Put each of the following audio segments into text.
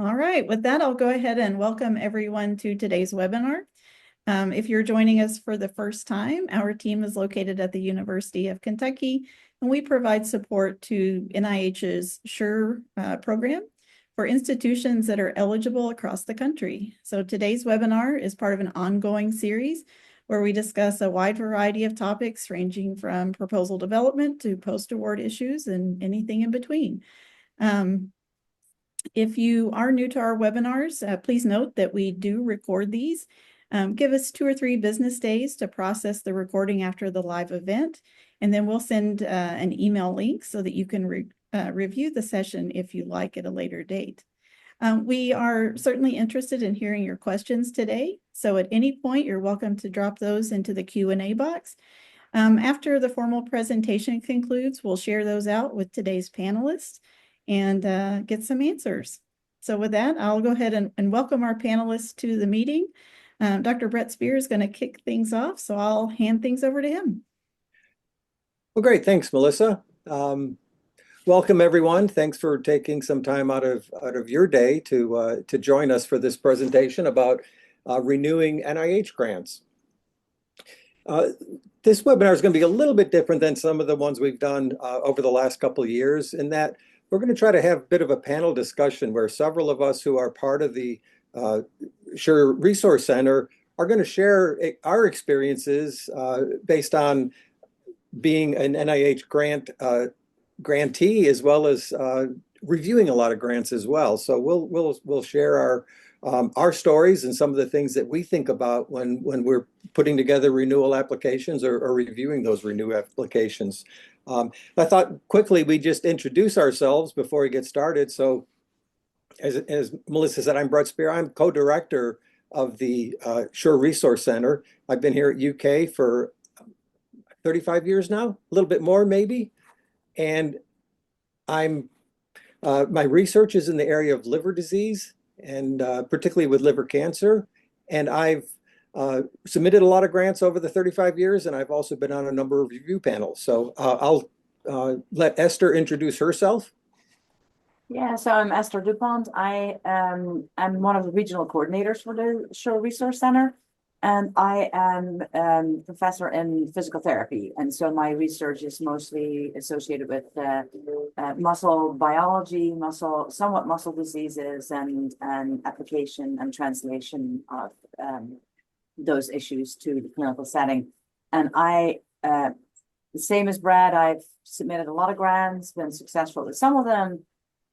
All right, with that, I'll go ahead and welcome everyone to today's webinar. If you're joining us for the first time, our team is located at the University of Kentucky, and we provide support to NIH's SURE program for institutions that are eligible across the country. So today's webinar is part of an ongoing series where we discuss a wide variety of topics ranging from proposal development to post-award issues and anything in between. If you are new to our webinars, please note that we do record these. Give us 2 or 3 business days to process the recording after the live event, and then we'll send an email link so that you can review the session if you like at a later date. We are certainly interested in hearing your questions today, so at any point you're welcome to drop those into the Q&A box. After the formal presentation concludes, we'll share those out with today's panelists and get some answers. So with that, I'll go ahead and welcome our panelists to the meeting. Dr. Brett Spear is going to kick things off, so I'll hand things over to him. Well, great. Thanks, Melissa. Welcome, everyone. Thanks for taking some time out of your day to join us for this presentation about renewing NIH grants. This webinar is going to be a little bit different than some of the ones we've done over the last couple of years, in that we're going to try to have a bit of a panel discussion where several of us who are part of the SURE Resource Center are going to share our experiences based on being an NIH grantee, as well as reviewing a lot of grants as well. So we'll share our stories and some of the things that we think about when we're putting together renewal applications or reviewing those renewal applications. I thought quickly we just introduce ourselves before we get started. So as Melissa said, I'm Brett Spear. I'm co-director of the SURE Resource Center. I've been here at UK for 35 years now, a little bit more maybe. And my research is in the area of liver disease, and particularly with liver cancer. And I've submitted a lot of grants over the 35 years, and I've also been on a number of review panels. So I'll let Esther introduce herself. Yeah, so I'm Esther DuPont. I'm one of the regional coordinators for the SURE Resource Center, and I am professor in physical therapy. And so my research is mostly associated with muscle biology, somewhat muscle diseases, and application and translation of those issues to the clinical setting. And the same as Brad, I've submitted a lot of grants, been successful with some of them,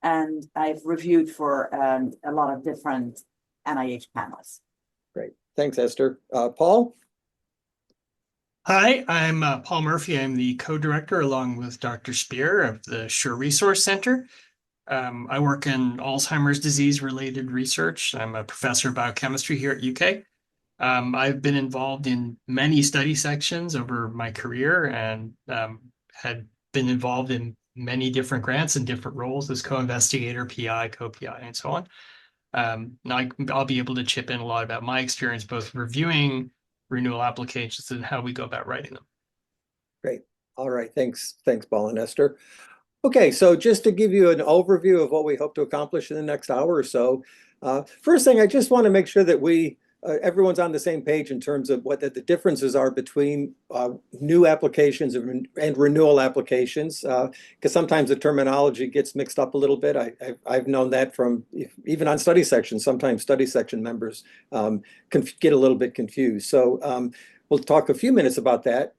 and I've reviewed for a lot of different NIH panels. Great. Thanks, Esther. Paul? Hi, I'm Paul Murphy. I'm the co-director along with Dr. Spear of the SURE Resource Center. I work in Alzheimer's disease-related research. I'm a professor of biochemistry here at UK. I've been involved in many study sections over my career and had been involved in many different grants and different roles as co-investigator, PI, co-PI, and so on. I'll be able to chip in a lot about my experience, both reviewing renewal applications and how we go about writing them. Great. All right. Thanks, Paul and Esther. Okay, so just to give you an overview of what we hope to accomplish in the next hour or so, first thing, I just want to make sure that everyone's on the same page in terms of what the differences are between new applications and renewal applications, because sometimes the terminology gets mixed up a little bit. I've known that from even on study sections. Sometimes study section members get a little bit confused. So we'll talk a few minutes about that.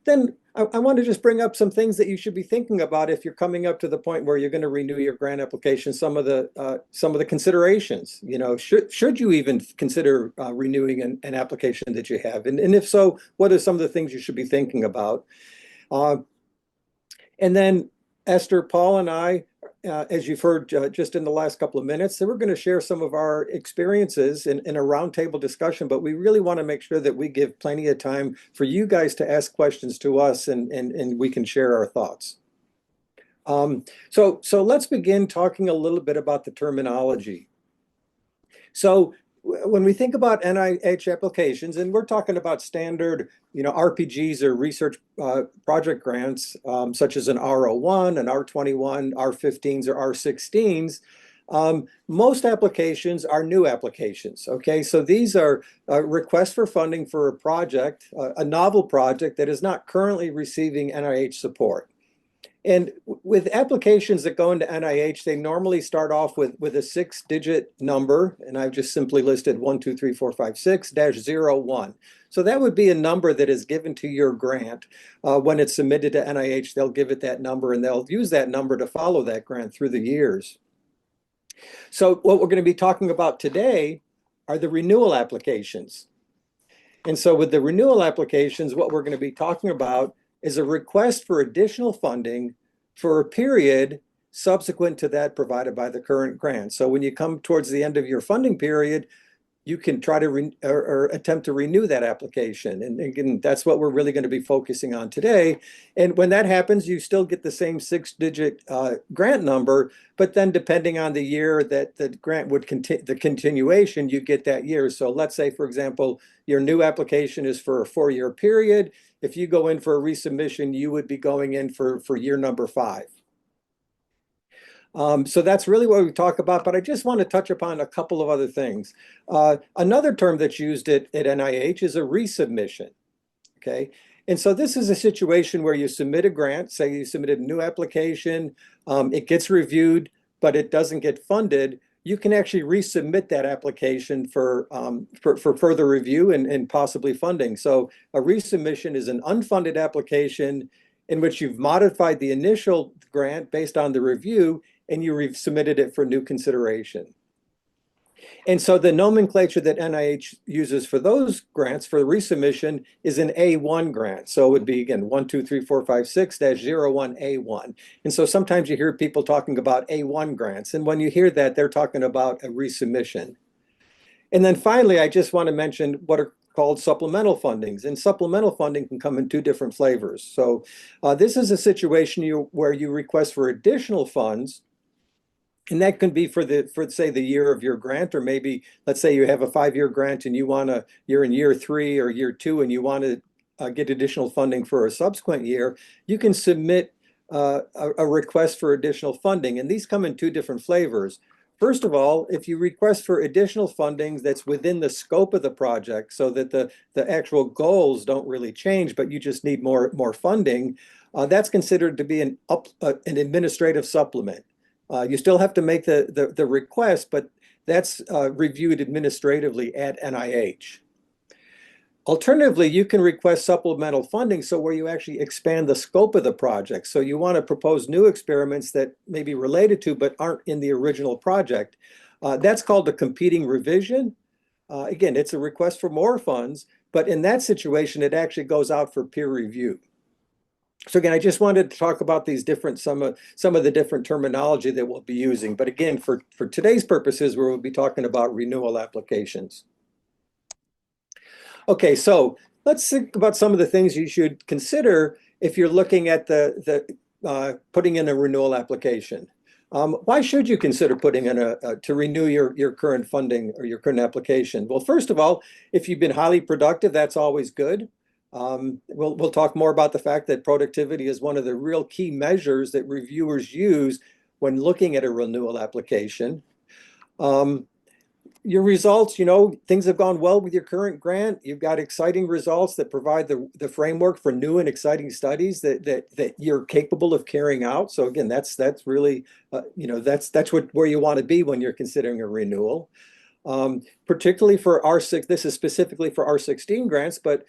Then I want to just bring up some things that you should be thinking about if you're coming up to the point where you're going to renew your grant application. Some of the considerations. Should you even consider renewing an application that you have, and if so, what are some of the things you should be thinking about? And then Esther, Paul, and I, as you've heard just in the last couple of minutes, we're going to share some of our experiences in a roundtable discussion, but we really want to make sure that we give plenty of time for you guys to ask questions to us and we can share our thoughts. So let's begin talking a little bit about the terminology. So when we think about NIH applications, and we're talking about standard, RPGs or research project grants, such as an R01, an R21, R15s, or R16s, Most applications are new applications. Okay, so these are requests for funding for a project, a novel project that is not currently receiving NIH support. And with applications that go into NIH, they normally start off with a 6-digit number, and I've just simply listed 1234566-01. So that would be a number that is given to your grant. When it's submitted to NIH, they'll give it that number, and they'll use that number to follow that grant through the years. So what we're going to be talking about today are the renewal applications. And so with the renewal applications, what we're going to be talking about is a request for additional funding for a period subsequent to that provided by the current grant. So when you come towards the end of your funding period, you can try to or attempt to renew that application. And again, that's what we're really going to be focusing on today. And when that happens, you still get the same 6-digit grant number, but then depending on the year that the grant would continue, the continuation, you get that year. So let's say, for example, your new application is for a 4-year period. If you go in for a resubmission, you would be going in for year number 5. So that's really what we talk about, but I just want to touch upon a couple of other things. Another term that's used at NIH is a resubmission, okay? And so this is a situation where you submit a grant, say you submitted a new application, it gets reviewed, but it doesn't get funded. You can actually resubmit that application for further review and possibly funding. So a resubmission is an unfunded application in which you've modified the initial grant based on the review, and you resubmitted it for new consideration. And so the nomenclature that NIH uses for those grants for resubmission is an A1 grant. So it would be, again, 1234566-01A1. And so sometimes you hear people talking about A1 grants. And when you hear that, they're talking about a resubmission. And then finally, I just want to mention what are called supplemental fundings. And supplemental funding can come in 2 different flavors. So this is a situation where you request for additional funds. And that can be for say the year of your grant, or maybe let's say you have a 5-year grant and you're in year 3 or year 2 and you want to get additional funding for a subsequent year. You can submit a request for additional funding, and these come in 2 different flavors. First of all, if you request for additional funding that's within the scope of the project, so that the actual goals don't really change, but you just need more funding, that's considered to be an administrative supplement. You still have to make the request, but that's reviewed administratively at NIH. Alternatively, you can request supplemental funding, so where you actually expand the scope of the project. So you want to propose new experiments that may be related to but aren't in the original project. That's called a competing revision. Again, it's a request for more funds, but in that situation, it actually goes out for peer review. So again, I just wanted to talk about these some of the different terminology that we'll be using. But again, for today's purposes, we'll be talking about renewal applications. Okay, so let's think about some of the things you should consider if you're looking at putting in a renewal application. Why should you consider putting in to renew your current funding or your current application? Well, first of all, if you've been highly productive, that's always good. We'll talk more about the fact that productivity is one of the real key measures that reviewers use when looking at a renewal application. Your results, things have gone well with your current grant. You've got exciting results that provide the framework for new and exciting studies that you're capable of carrying out. So again, that's really, that's where you want to be when you're considering a renewal. Particularly for R6, this is specifically for R16 grants, but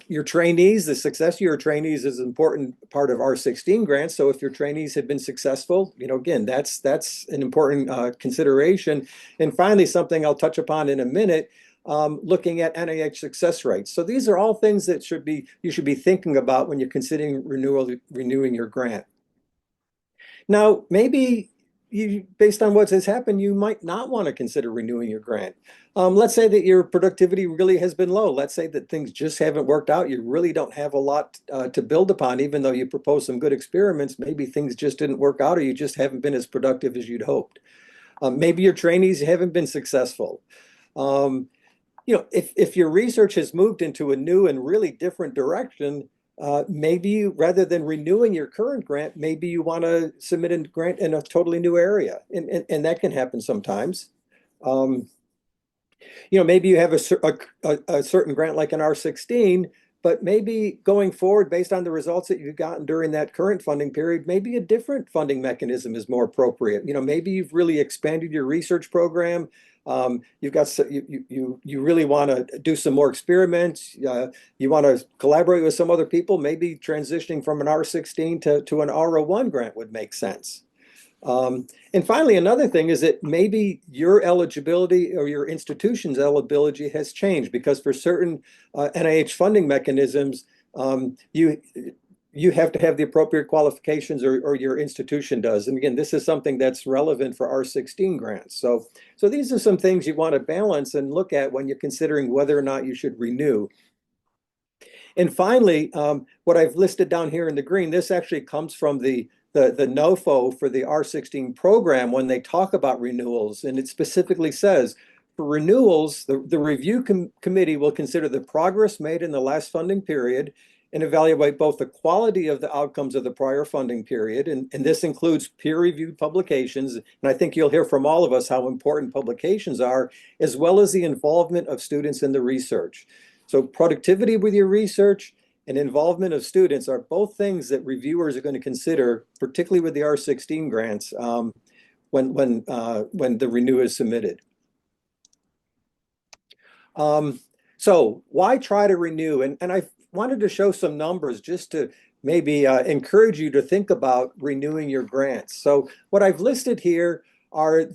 your trainees, the success of your trainees is an important part of R16 grants. So if your trainees have been successful, again, that's an important consideration. And finally, something I'll touch upon in a minute, looking at NIH success rates. So these are all things that you should be thinking about when you're considering renewing your grant. Now, maybe based on what has happened, you might not want to consider renewing your grant. Let's say that your productivity really has been low. Let's say that things just haven't worked out. You really don't have a lot to build upon, even though you proposed some good experiments. Maybe things just didn't work out, or you just haven't been as productive as you'd hoped. Maybe your trainees haven't been successful. If your research has moved into a new and really different direction, maybe you, rather than renewing your current grant, maybe you want to submit a grant in a totally new area, and that can happen sometimes. Maybe you have a certain grant like an R16, but maybe going forward, based on the results that you've gotten during that current funding period, maybe a different funding mechanism is more appropriate. Maybe you've really expanded your research program. You've got you really want to do some more experiments. You want to collaborate with some other people. Maybe transitioning from an R16 to an R01 grant would make sense. And finally, another thing is that maybe your eligibility or your institution's eligibility has changed, because for certain NIH funding mechanisms, you have to have the appropriate qualifications, or your institution does. And again, this is something that's relevant for R16 grants. So these are some things you want to balance and look at when you're considering whether or not you should renew. And finally, what I've listed down here in the green, this actually comes from the NOFO for the R16 program when they talk about renewals. And it specifically says, for renewals, the review committee will consider the progress made in the last funding period and evaluate both the quality of the outcomes of the prior funding period. And this includes peer-reviewed publications. And I think you'll hear from all of us how important publications are, as well as the involvement of students in the research. So productivity with your research and involvement of students are both things that reviewers are going to consider, particularly with the R16 grants, when the renew is submitted. So why try to renew? And I wanted to show some numbers just to maybe encourage you to think about renewing your grants. So what I've listed here are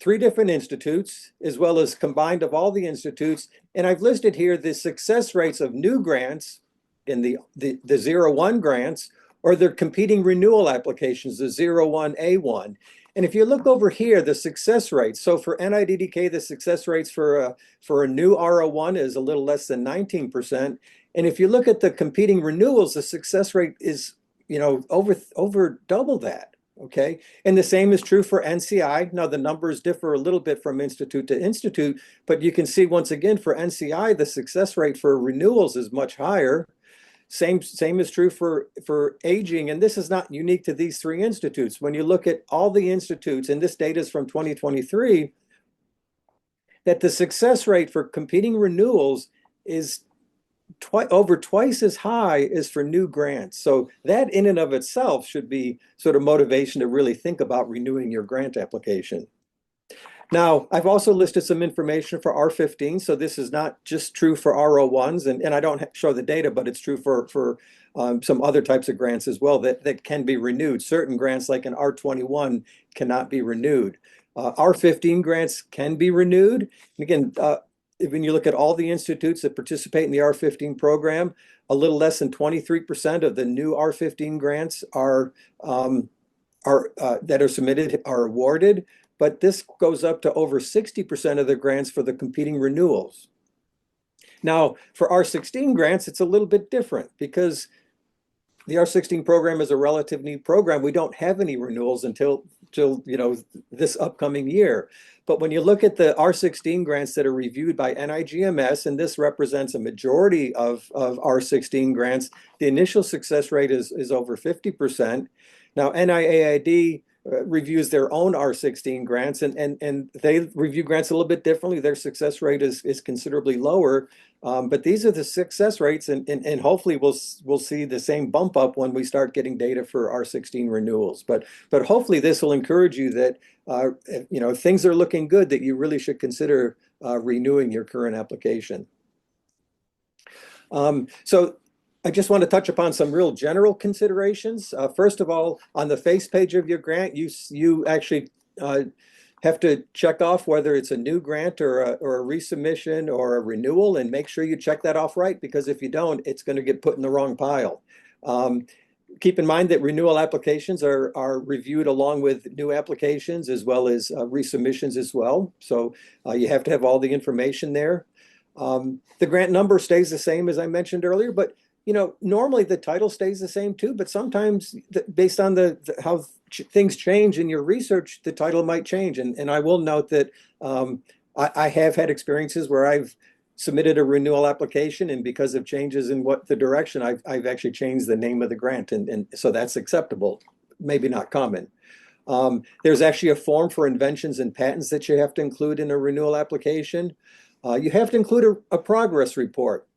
3 different institutes, as well as combined of all the institutes. And I've listed here the success rates of new grants in the 01 grants, or their competing renewal applications, the 01A1. And if you look over here, the success rates, so for NIDDK, the success rates for a new R01 is a little less than 19%. And if you look at the competing renewals, the success rate is, over double that. Okay. And the same is true for NCI. Now, the numbers differ a little bit from institute to institute, but you can see once again for NCI, the success rate for renewals is much higher. Same is true for aging, and this is not unique to these 3 institutes. When you look at all the institutes, and this data is from 2023, that the success rate for competing renewals is over twice as high as for new grants. So that in and of itself should be sort of motivation to really think about renewing your grant application. Now, I've also listed some information for R15. So this is not just true for R01s, and I don't show the data, but it's true for some other types of grants as well that can be renewed. Certain grants like an R21 cannot be renewed. R15 grants can be renewed. And again, when you look at all the institutes that participate in the R15 program, a little less than 23% of the new R15 grants that are submitted are awarded. But this goes up to over 60% of the grants for the competing renewals. Now, for R16 grants, it's a little bit different, because the R16 program is a relative new program. We don't have any renewals until this upcoming year. But when you look at the R16 grants that are reviewed by NIGMS, and this represents a majority of R16 grants, the initial success rate is over 50%. Now, NIAID reviews their own R16 grants, and they review grants a little bit differently. Their success rate is considerably lower, but these are the success rates, and hopefully we'll see the same bump up when we start getting data for R16 renewals. But hopefully this will encourage you that if things are looking good, that you really should consider renewing your current application. So I just want to touch upon some real general considerations. First of all, on the face page of your grant, you actually have to check off whether it's a new grant or a resubmission or a renewal, and make sure you check that off right, because if you don't, it's going to get put in the wrong pile. Keep in mind that renewal applications are reviewed along with new applications, as well as resubmissions as well. So you have to have all the information there. The grant number stays the same, as I mentioned earlier, but normally the title stays the same too, but sometimes based on how things change in your research, the title might change. And I will note that I have had experiences where I've submitted a renewal application, and because of changes in what the direction, I've actually changed the name of the grant, and so that's acceptable, maybe not common. There's actually a form for inventions and patents that you have to include in a renewal application. You have to include a progress report.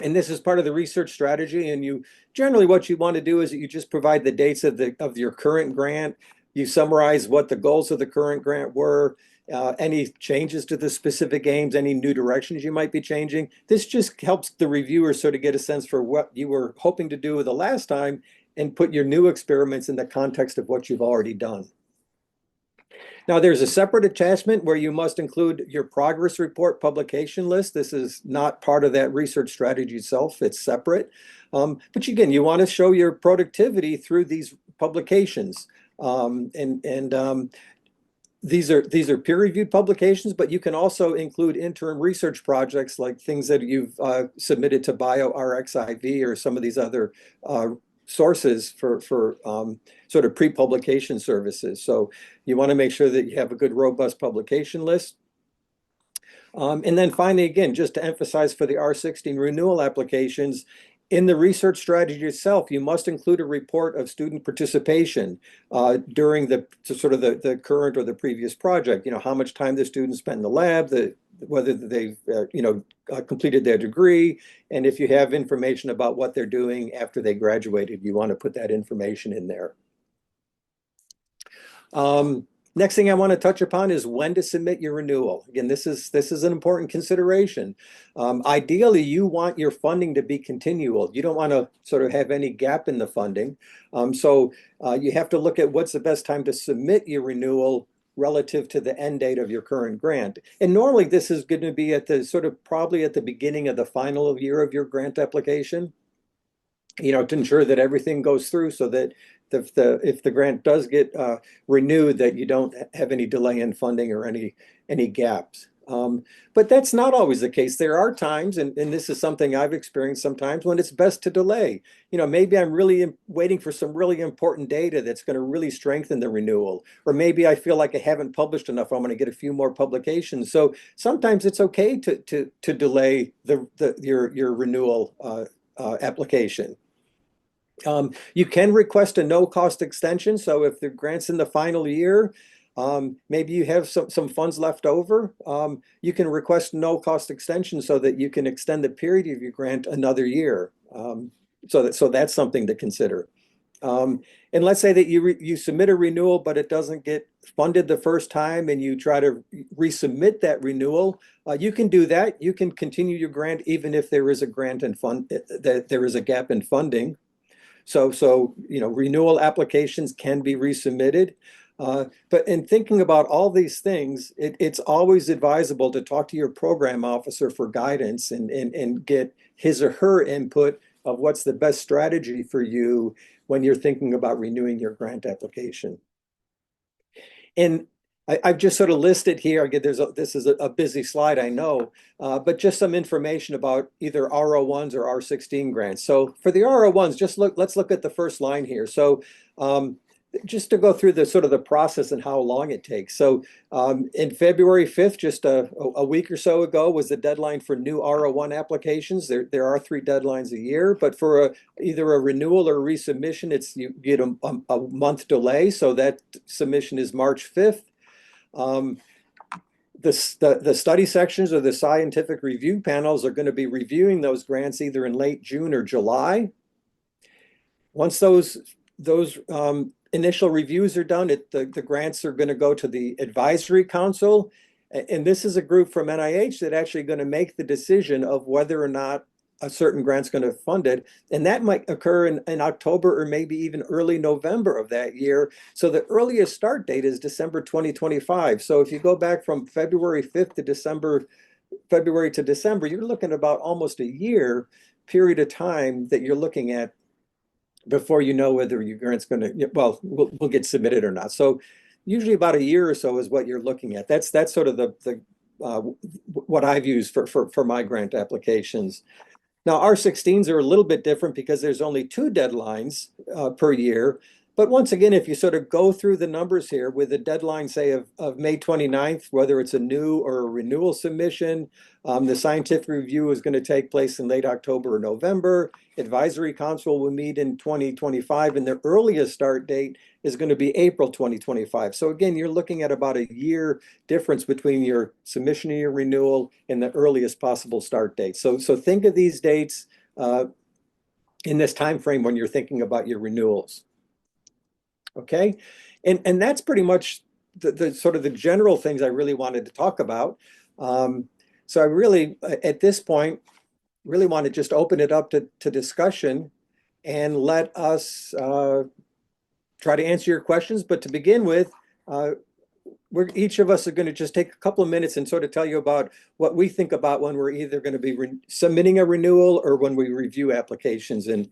And this is part of the research strategy. And you generally what you want to do is you just provide the dates of your current grant. You summarize what the goals of the current grant were, any changes to the specific aims, any new directions you might be changing. This just helps the reviewer sort of get a sense for what you were hoping to do the last time and put your new experiments in the context of what you've already done. Now, there's a separate attachment where you must include your progress report publication list. This is not part of that research strategy itself. It's separate. But again, you want to show your productivity through these publications. These are peer-reviewed publications, but you can also include interim research projects like things that you've submitted to bioRxiv or some of these other sources for sort of pre-publication services. So you want to make sure that you have a good, robust publication list. And then finally, again, just to emphasize for the R16 renewal applications, in the research strategy itself, you must include a report of student participation during the sort of the current or the previous project. You know, how much time the students spent in the lab, whether they've completed their degree, and if you have information about what they're doing after they graduated, you want to put that information in there. Next thing I want to touch upon is when to submit your renewal. Again, this is an important consideration. Ideally, you want your funding to be continual. You don't want to sort of have any gap in the funding. So you have to look at what's the best time to submit your renewal relative to the end date of your current grant. And normally this is going to be at the sort of probably at the beginning of the final year of your grant application, you know, to ensure that everything goes through so that if the grant does get renewed, that you don't have any delay in funding or any gaps. But that's not always the case. There are times, and this is something I've experienced sometimes, when it's best to delay. You know, maybe I'm really waiting for some really important data that's going to really strengthen the renewal. Or maybe I feel like I haven't published enough. I'm going to get a few more publications. So sometimes it's okay to delay your renewal application. You can request a no-cost extension. So if the grant's in the final year, maybe you have some funds left over, you can request no-cost extension so that you can extend the period of your grant another year. So that's something to consider. And let's say that you submit a renewal, but it doesn't get funded the first time, and you try to resubmit that renewal. You can do that. You can continue your grant even if there is a grant and that there is a gap in funding. So you know, renewal applications can be resubmitted. But in thinking about all these things, it's always advisable to talk to your program officer for guidance and get his or her input of what's the best strategy for you when you're thinking about renewing your grant application. And I've just sort of listed here, again, this is a busy slide, I know, but just some information about either R01s or R16 grants. So for the R01s, let's look at the first line here. So just to go through the sort of the process and how long it takes. So in February 5th, just a week or so ago, was the deadline for new R01 applications. There are 3 deadlines a year, but for either a renewal or resubmission, you get a month delay. So that submission is March 5th. The study sections or the scientific review panels are going to be reviewing those grants either in late June or July. Once those initial reviews are done, the grants are going to go to the advisory council. And this is a group from NIH that actually going to make the decision of whether or not a certain grant's going to fund it. And that might occur in October or maybe even early November of that year. So the earliest start date is December 2025. So if you go back from February 5th to February to December, you're looking at about almost a year period of time that you're looking at before you know whether your grant's going to, well, will get submitted or not. So usually about a year or so is what you're looking at. That's sort of what I've used for my grant applications. Now, R16s are a little bit different because there's only 2 deadlines per year. But once again, if you sort of go through the numbers here with a deadline, say, of May 29th, whether it's a new or a renewal submission, the scientific review is going to take place in late October or November. Advisory Council will meet in 2025, and the earliest start date is going to be April 2025. So again, you're looking at about a year difference between your submission and your renewal and the earliest possible start date. So think of these dates in this time frame when you're thinking about your renewals. Okay, and that's pretty much the sort of the general things I really wanted to talk about. So I really, at this point, really want to just open it up to discussion and let us try to answer your questions. But to begin with, each of us are going to just take a couple of minutes and sort of tell you about what we think about when we're either going to be submitting a renewal or when we review applications. And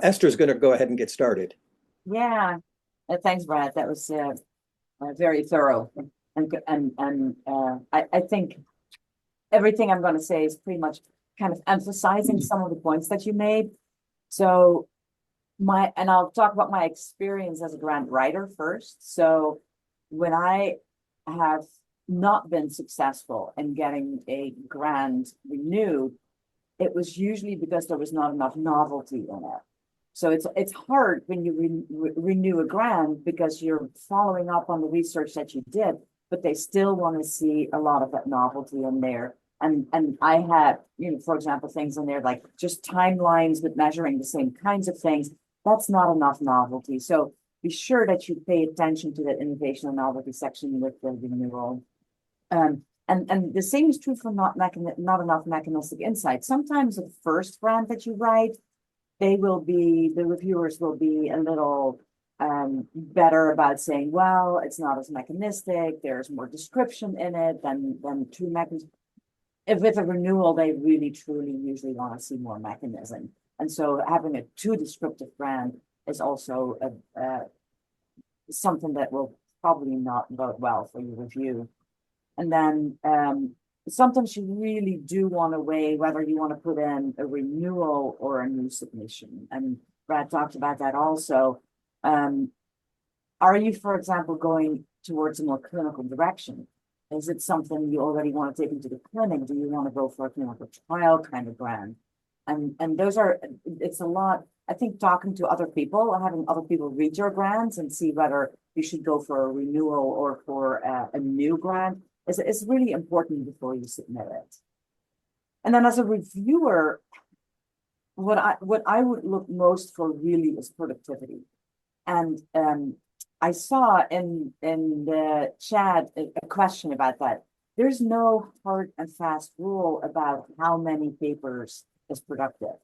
Esther's going to go ahead and get started. Yeah, thanks, Brad. That was very thorough, and I think everything I'm going to say is pretty much kind of emphasizing some of the points that you made. So I'll talk about my experience as a grant writer first. So when I have not been successful in getting a grant renewed, it was usually because there was not enough novelty in it. So it's hard when you renew a grant because you're following up on the research that you did, but they still want to see a lot of that novelty in there. And I had, for example, things in there like just timelines with measuring the same kinds of things. That's not enough novelty. So be sure that you pay attention to that innovation and novelty section with the renewal. And the same is true for not enough mechanistic insight. Sometimes the first grant that you write, the reviewers will be a little better about saying, well, it's not as mechanistic, there's more description in it than true mechanism. If with a renewal, they really truly usually want to see more mechanism. And so having a too descriptive grant is also something that will probably not bode well for your review. And then sometimes you really do want to weigh whether you want to put in a renewal or a new submission. And Brad talked about that also. Are you, for example, going towards a more clinical direction? Is it something you already want to take into the clinic? Do you want to go for a clinical trial kind of grant? And it's a lot. I think talking to other people, having other people read your grants and see whether you should go for a renewal or for a new grant is really important before you submit it. And then as a reviewer, what I would look most for really is productivity. And I saw in the chat a question about that. There's no hard and fast rule about how many papers is productive.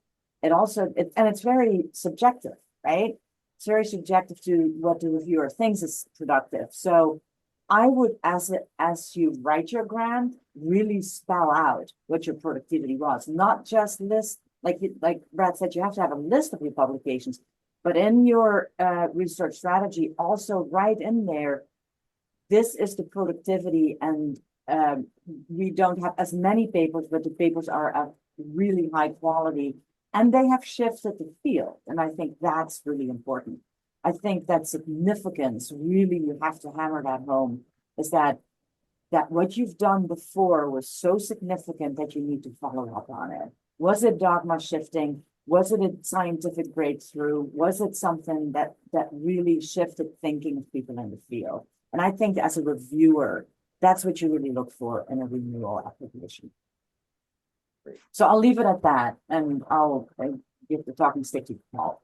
It's very subjective, right? It's very subjective to what the reviewer thinks is productive. So I would, as you write your grant, really spell out what your productivity was, not just list, like Brad said, you have to have a list of your publications, but in your research strategy, also write in there, this is the productivity, and we don't have as many papers, but the papers are of really high quality, and they have shifted the field. And I think that's really important. I think that significance, really, you have to hammer that home, is that what you've done before was so significant that you need to follow up on it. Was it dogma shifting? Was it a scientific breakthrough? Was it something that really shifted thinking of people in the field? And I think as a reviewer, that's what you really look for in a renewal application. Great. So I'll leave it at that, and I'll give the talking stick to Paul.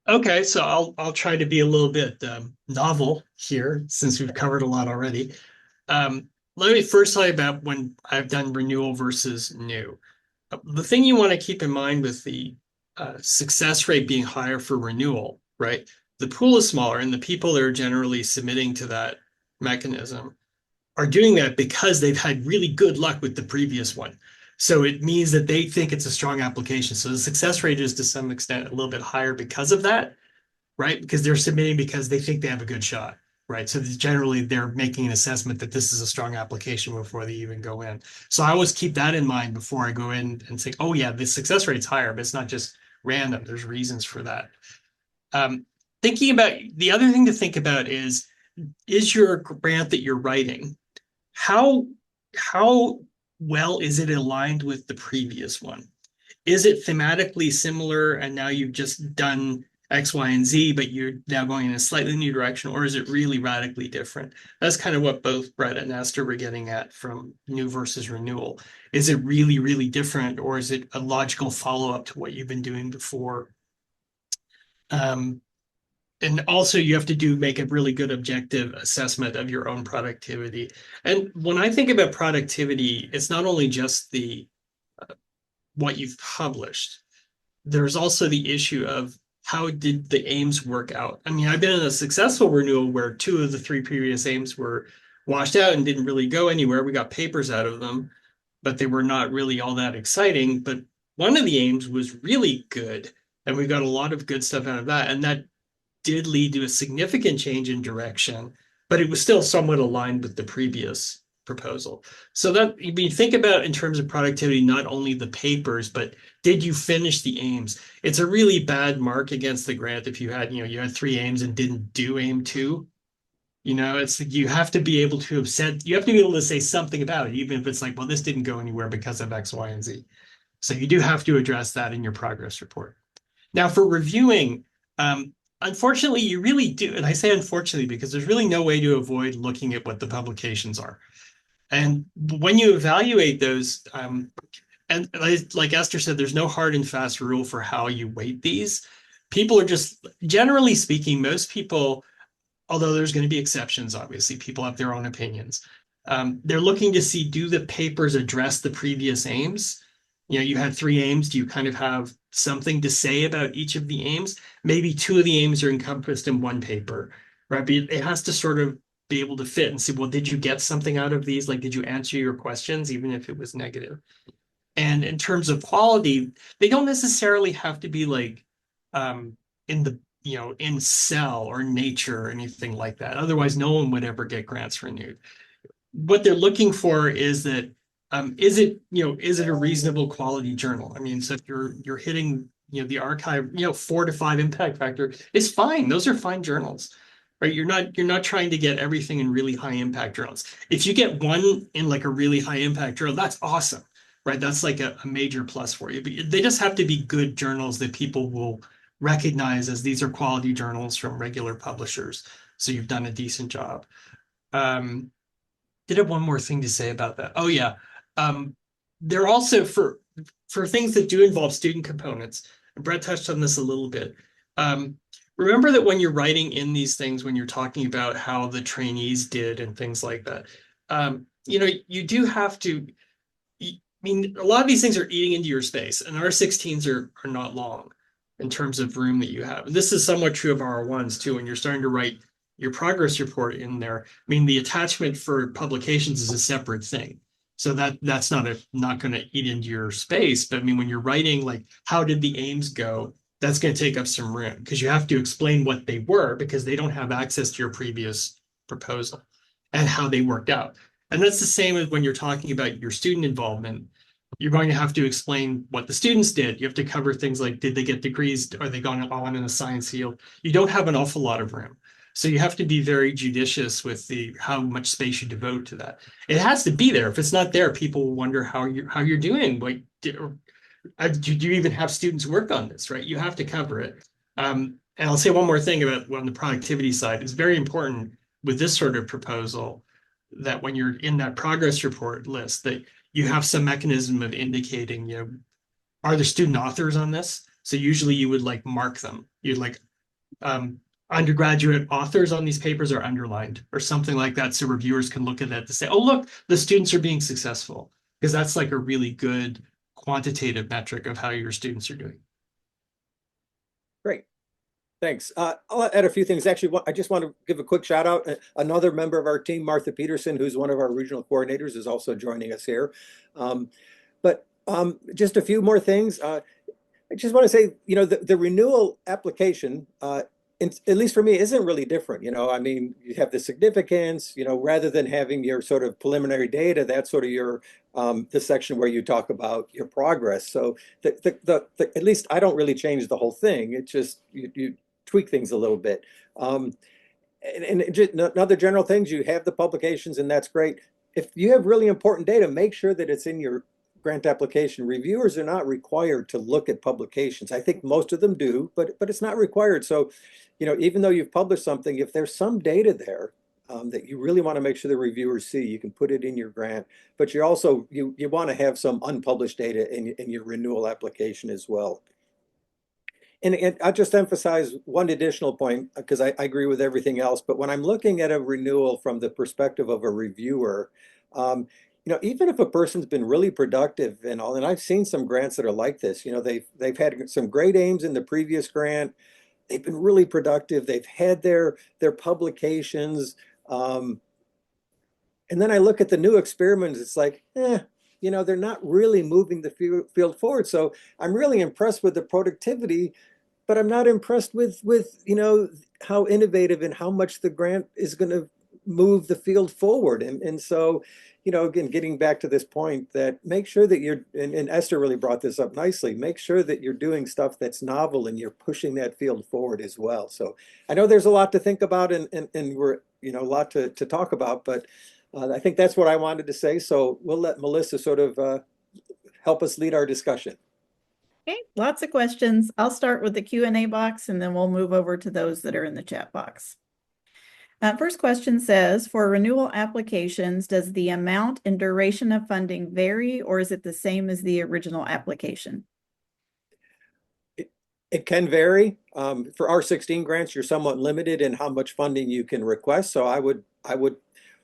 Okay, so I'll try to be a little bit novel here since we've covered a lot already. Let me first tell you about when I've done renewal versus new. The thing you want to keep in mind with the success rate being higher for renewal, right? The pool is smaller, and the people that are generally submitting to that mechanism are doing that because they've had really good luck with the previous one. So it means that they think it's a strong application. So the success rate is to some extent a little bit higher because of that, right? Because they're submitting because they think they have a good shot, right? So generally they're making an assessment that this is a strong application before they even go in. So I always keep that in mind before I go in and say, oh yeah, the success rate's higher, but it's not just random. There's reasons for that. Thinking about the other thing to think about is your grant that you're writing, how well is it aligned with the previous one? Is it thematically similar and now you've just done X, Y, and Z, but you're now going in a slightly new direction, or is it really radically different? That's kind of what both Brett and Esther were getting at from new versus renewal. Is it really, really different, or is it a logical follow-up to what you've been doing before? And also you have to make a really good objective assessment of your own productivity. And when I think about productivity, it's not only just the what you've published. There's also the issue of how did the aims work out? I mean, I've been in a successful renewal where 2 of the 3 previous aims were washed out and didn't really go anywhere. We got papers out of them, but they were not really all that exciting. But one of the aims was really good, and we got a lot of good stuff out of that. And that did lead to a significant change in direction, but it was still somewhat aligned with the previous proposal. So that you think about in terms of productivity, not only the papers, but did you finish the aims? It's a really bad mark against the grant if you had, you had 3 aims and didn't do aim 2. It's you have to be able to have said, you have to be able to say something about it, even if it's like, well, this didn't go anywhere because of X, Y, and Z. So you do have to address that in your progress report. Now for reviewing, unfortunately, you really do, and I say unfortunately because there's really no way to avoid looking at what the publications are. And when you evaluate those, and like Esther said, there's no hard and fast rule for how you weight these. People are just, generally speaking, most people, although there's going to be exceptions, obviously, people have their own opinions. They're looking to see, do the papers address the previous aims? You had 3 aims. Do you kind of have something to say about each of the aims? Maybe 2 of the aims are encompassed in 1 paper, right? But it has to sort of be able to fit and see, well, did you get something out of these? Like, did you answer your questions, even if it was negative? And in terms of quality, they don't necessarily have to be like in the, in Cell or Nature or anything like that. Otherwise, no one would ever get grants renewed. What they're looking for is that is it a reasonable quality journal? I mean, so if you're hitting the archive 4 to 5 impact factor is fine. Those are fine journals, right? You're not trying to get everything in really high impact journals. If you get one in like a really high impact journal, that's awesome, right? That's like a major plus for you. But they just have to be good journals that people will recognize as these are quality journals from regular publishers. So you've done a decent job. Did have one more thing to say about that. Oh yeah. They're also for things that do involve student components, and Brett touched on this a little bit. Remember that when you're writing in these things, when you're talking about how the trainees did and things like that, you do have to, I mean, a lot of these things are eating into your space, and R16s are not long in terms of room that you have. And this is somewhat true of R1s too. When you're starting to write your progress report in there, I mean, the attachment for publications is a separate thing. So that's not going to eat into your space. But I mean, when you're writing, like, how did the aims go? That's going to take up some room because you have to explain what they were because they don't have access to your previous proposal and how they worked out. And that's the same as when you're talking about your student involvement. You're going to have to explain what the students did. You have to cover things like, did they get degrees? Are they going on in a science field? You don't have an awful lot of room. So you have to be very judicious with how much space you devote to that. It has to be there. If it's not there, people will wonder how you're doing. Like, do you even have students work on this, right? You have to cover it. And I'll say one more thing about on the productivity side. It's very important with this sort of proposal that when you're in that progress report list, that you have some mechanism of indicating, are there student authors on this? So usually you would like mark them. You'd like undergraduate authors on these papers are underlined or something like that. So reviewers can look at that to say, oh, look, the students are being successful, because that's like a really good quantitative metric of how your students are doing. Great. Thanks. I'll add a few things. Actually, I just want to give a quick shout out. Another member of our team, Martha Peterson, who's one of our regional coordinators, is also joining us here. But just a few more things. I just want to say, the renewal application, at least for me, isn't really different. I mean, you have the significance, rather than having your sort of preliminary data, that's sort of your the section where you talk about your progress. So at least I don't really change the whole thing. It's just you tweak things a little bit. And just another general things, you have the publications, and that's great. If you have really important data, make sure that it's in your grant application. Reviewers are not required to look at publications. I think most of them do, but it's not required. So, even though you've published something, if there's some data there that you really want to make sure the reviewers see, you can put it in your grant. But you also you want to have some unpublished data in your renewal application as well. And I'll just emphasize one additional point, because I agree with everything else. But when I'm looking at a renewal from the perspective of a reviewer, even if a person's been really productive and all, and I've seen some grants that are like this, they've had some great aims in the previous grant. They've been really productive. They've had their publications. And then I look at the new experiments. It's like, they're not really moving the field forward. So I'm really impressed with the productivity, but I'm not impressed with how innovative and how much the grant is going to move the field forward. And so, again, getting back to this point, that make sure that and Esther really brought this up nicely, make sure that you're doing stuff that's novel and you're pushing that field forward as well. So I know there's a lot to think about and we're, a lot to talk about, but I think that's what I wanted to say. So we'll let Melissa sort of help us lead our discussion. Okay, lots of questions. I'll start with the Q&A box and then we'll move over to those that are in the chat box. First question says, for renewal applications, does the amount and duration of funding vary, or is it the same as the original application? It can vary. For R16 grants, you're somewhat limited in how much funding you can request. So I would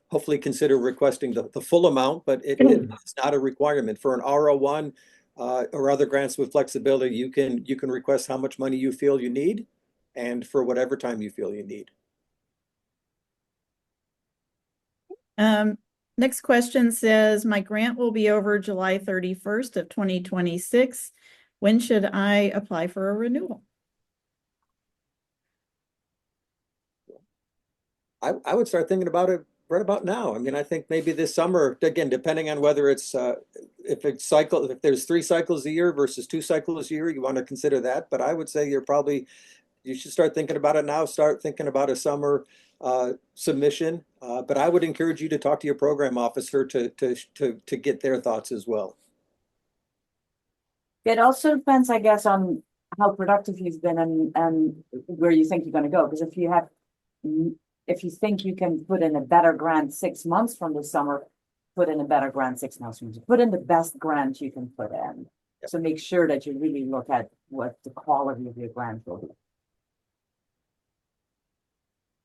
hopefully consider requesting the full amount, but it's not a requirement. For an R01 or other grants with flexibility, you can request how much money you feel you need, and for whatever time you feel you need. Next question says, my grant will be over July 31st of 2026. When should I apply for a renewal? I would start thinking about it right about now. I mean, I think maybe this summer, again, depending on whether it's if there's 3 cycles a year versus 2 cycles a year, you want to consider that. But I would say you should start thinking about it now. Start thinking about a summer submission. But I would encourage you to talk to your program officer to get their thoughts as well. It also depends, I guess, on how productive you've been and where you think you're going to go. Because if you think you can put in a better grant 6 months from the summer, put in a better grant 6 months from the summer. Put in the best grant you can put in. Yep. So make sure that you really look at what the quality of your grant will be.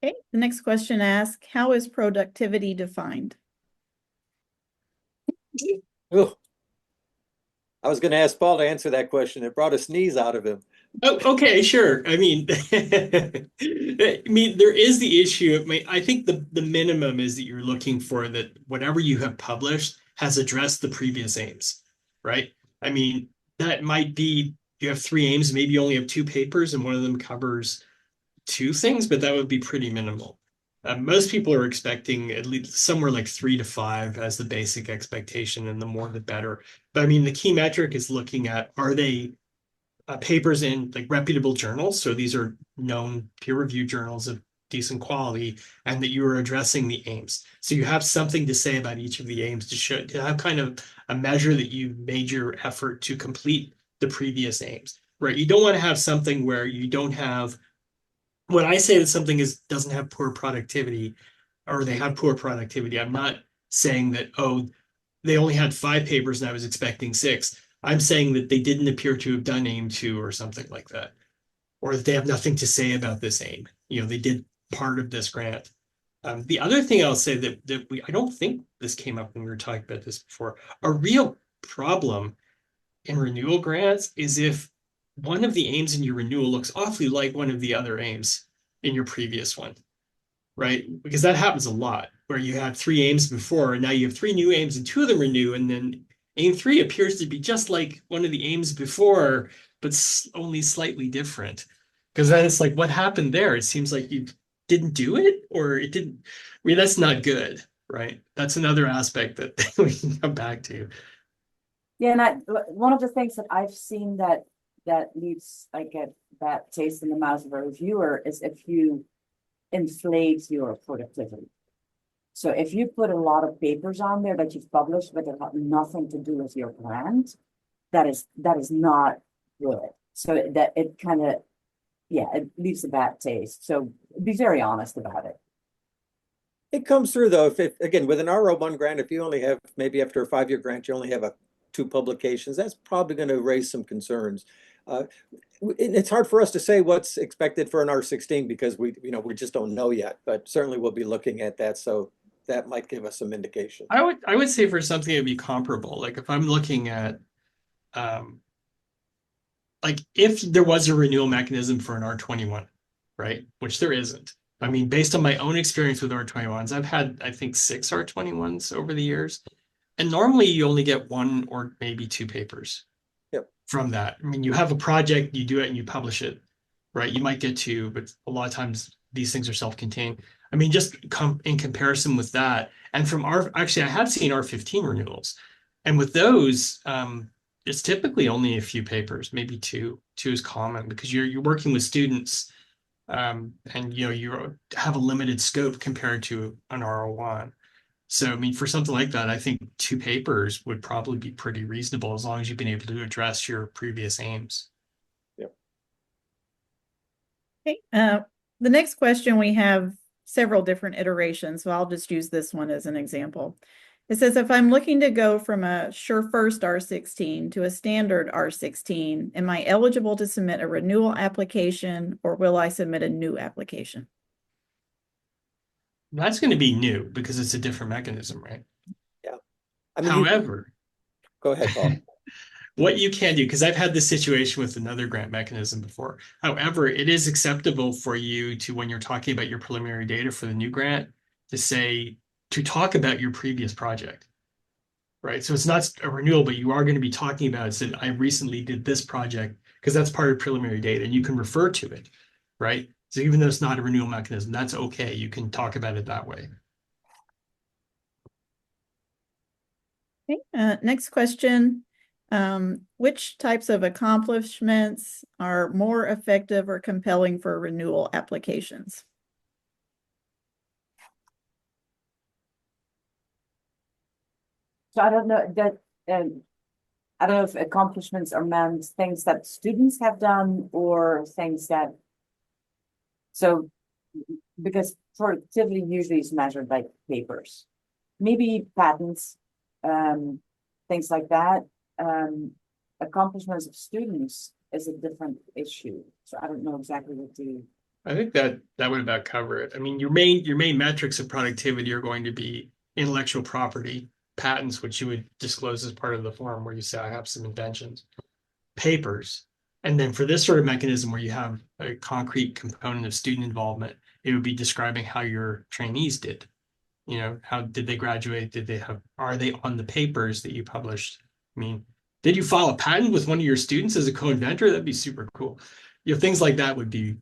Okay, the next question asks, how is productivity defined? Oh, I was going to ask Paul to answer that question. It brought a sneeze out of him. Oh, okay, sure. I mean, there is the issue. I think the minimum is that you're looking for that whatever you have published has addressed the previous aims, right? I mean, that might be you have 3 aims, maybe you only have 2 papers, and one of them covers 2 things, but that would be pretty minimal. Most people are expecting at least somewhere like 3 to 5 as the basic expectation, and the more the better. But I mean, the key metric is looking at, are they papers in like reputable journals? So these are known peer-reviewed journals of decent quality, and that you are addressing the aims. So you have something to say about each of the aims to have kind of a measure that you made your effort to complete the previous aims, right? You don't want to have something where you don't have, when I say that something doesn't have poor productivity, or they have poor productivity, I'm not saying that, oh, they only had 5 papers and I was expecting 6. I'm saying that they didn't appear to have done aim 2 or something like that, or that they have nothing to say about this aim. They did part of this grant. The other thing I'll say that I don't think this came up when we were talking about this before, a real problem in renewal grants is if one of the aims in your renewal looks awfully like one of the other aims in your previous one, right? Because that happens a lot, where you had 3 aims before, and now you have 3 new aims and 2 of them are new, and then aim 3 appears to be just like one of the aims before, but only slightly different. Because then it's like, what happened there? It seems like you didn't do it, or it didn't. I mean, that's not good, right? That's another aspect that we can come back to. Yeah, and one of the things that I've seen that that leaves like a bad taste in the mouth of a reviewer is if you inflate your productivity. So if you put a lot of papers on there that you've published, but they have nothing to do with your grant, that is not good. So that it kind of, yeah, it leaves a bad taste. So be very honest about it. It comes through though, if again, with an R01 grant, if you only have, maybe after a 5-year grant, you only have two publications, that's probably going to raise some concerns. It's hard for us to say what's expected for an R16 because we just don't know yet, but certainly we'll be looking at that. So that might give us some indication. I would say for something that'd be comparable, like if I'm looking at like if there was a renewal mechanism for an R21, right? Which there isn't. I mean, based on my own experience with R21s, I've had, I think, 6 R21s over the years. And normally you only get 1 or maybe 2 papers from that. I mean, you have a project, you do it and you publish it, right? You might get 2, but a lot of times these things are self-contained. I mean, just in comparison with that, and from actually, I have seen R15 renewals. And with those, it's typically only a few papers, maybe 2. 2 is common because you're working with students, and you have a limited scope compared to an R01. So, I mean, for something like that, I think 2 papers would probably be pretty reasonable as long as you've been able to address your previous aims. Yep. Okay. The next question, we have several different iterations, so I'll just use this one as an example. It says, if I'm looking to go from a SureFirst R16 to a standard R16, am I eligible to submit a renewal application or will I submit a new application? That's going to be new because it's a different mechanism, right? Yeah. I mean, however, go ahead, Paul. What you can do, because I've had this situation with another grant mechanism before. However, it is acceptable for you to, when you're talking about your preliminary data for the new grant, to talk about your previous project, right? So it's not a renewal, but you are going to be talking about it. Said, I recently did this project because that's part of preliminary data and you can refer to it, right? So even though it's not a renewal mechanism, that's okay. You can talk about it that way. Okay, next question. Which types of accomplishments are more effective or compelling for renewal applications? So I don't know that, I don't know if accomplishments are meant things that students have done or things that, so because productivity usually is measured by papers, maybe patents, things like that. Accomplishments of students is a different issue. So I don't know exactly what to. I think that would about cover it. I mean, your main metrics of productivity are going to be intellectual property, patents, which you would disclose as part of the form where you say, I have some inventions, papers. And then for this sort of mechanism where you have a concrete component of student involvement, it would be describing how your trainees did. How did they graduate? Are they on the papers that you published? I mean, did you file a patent with one of your students as a co-inventor? That'd be super cool. Things like that would be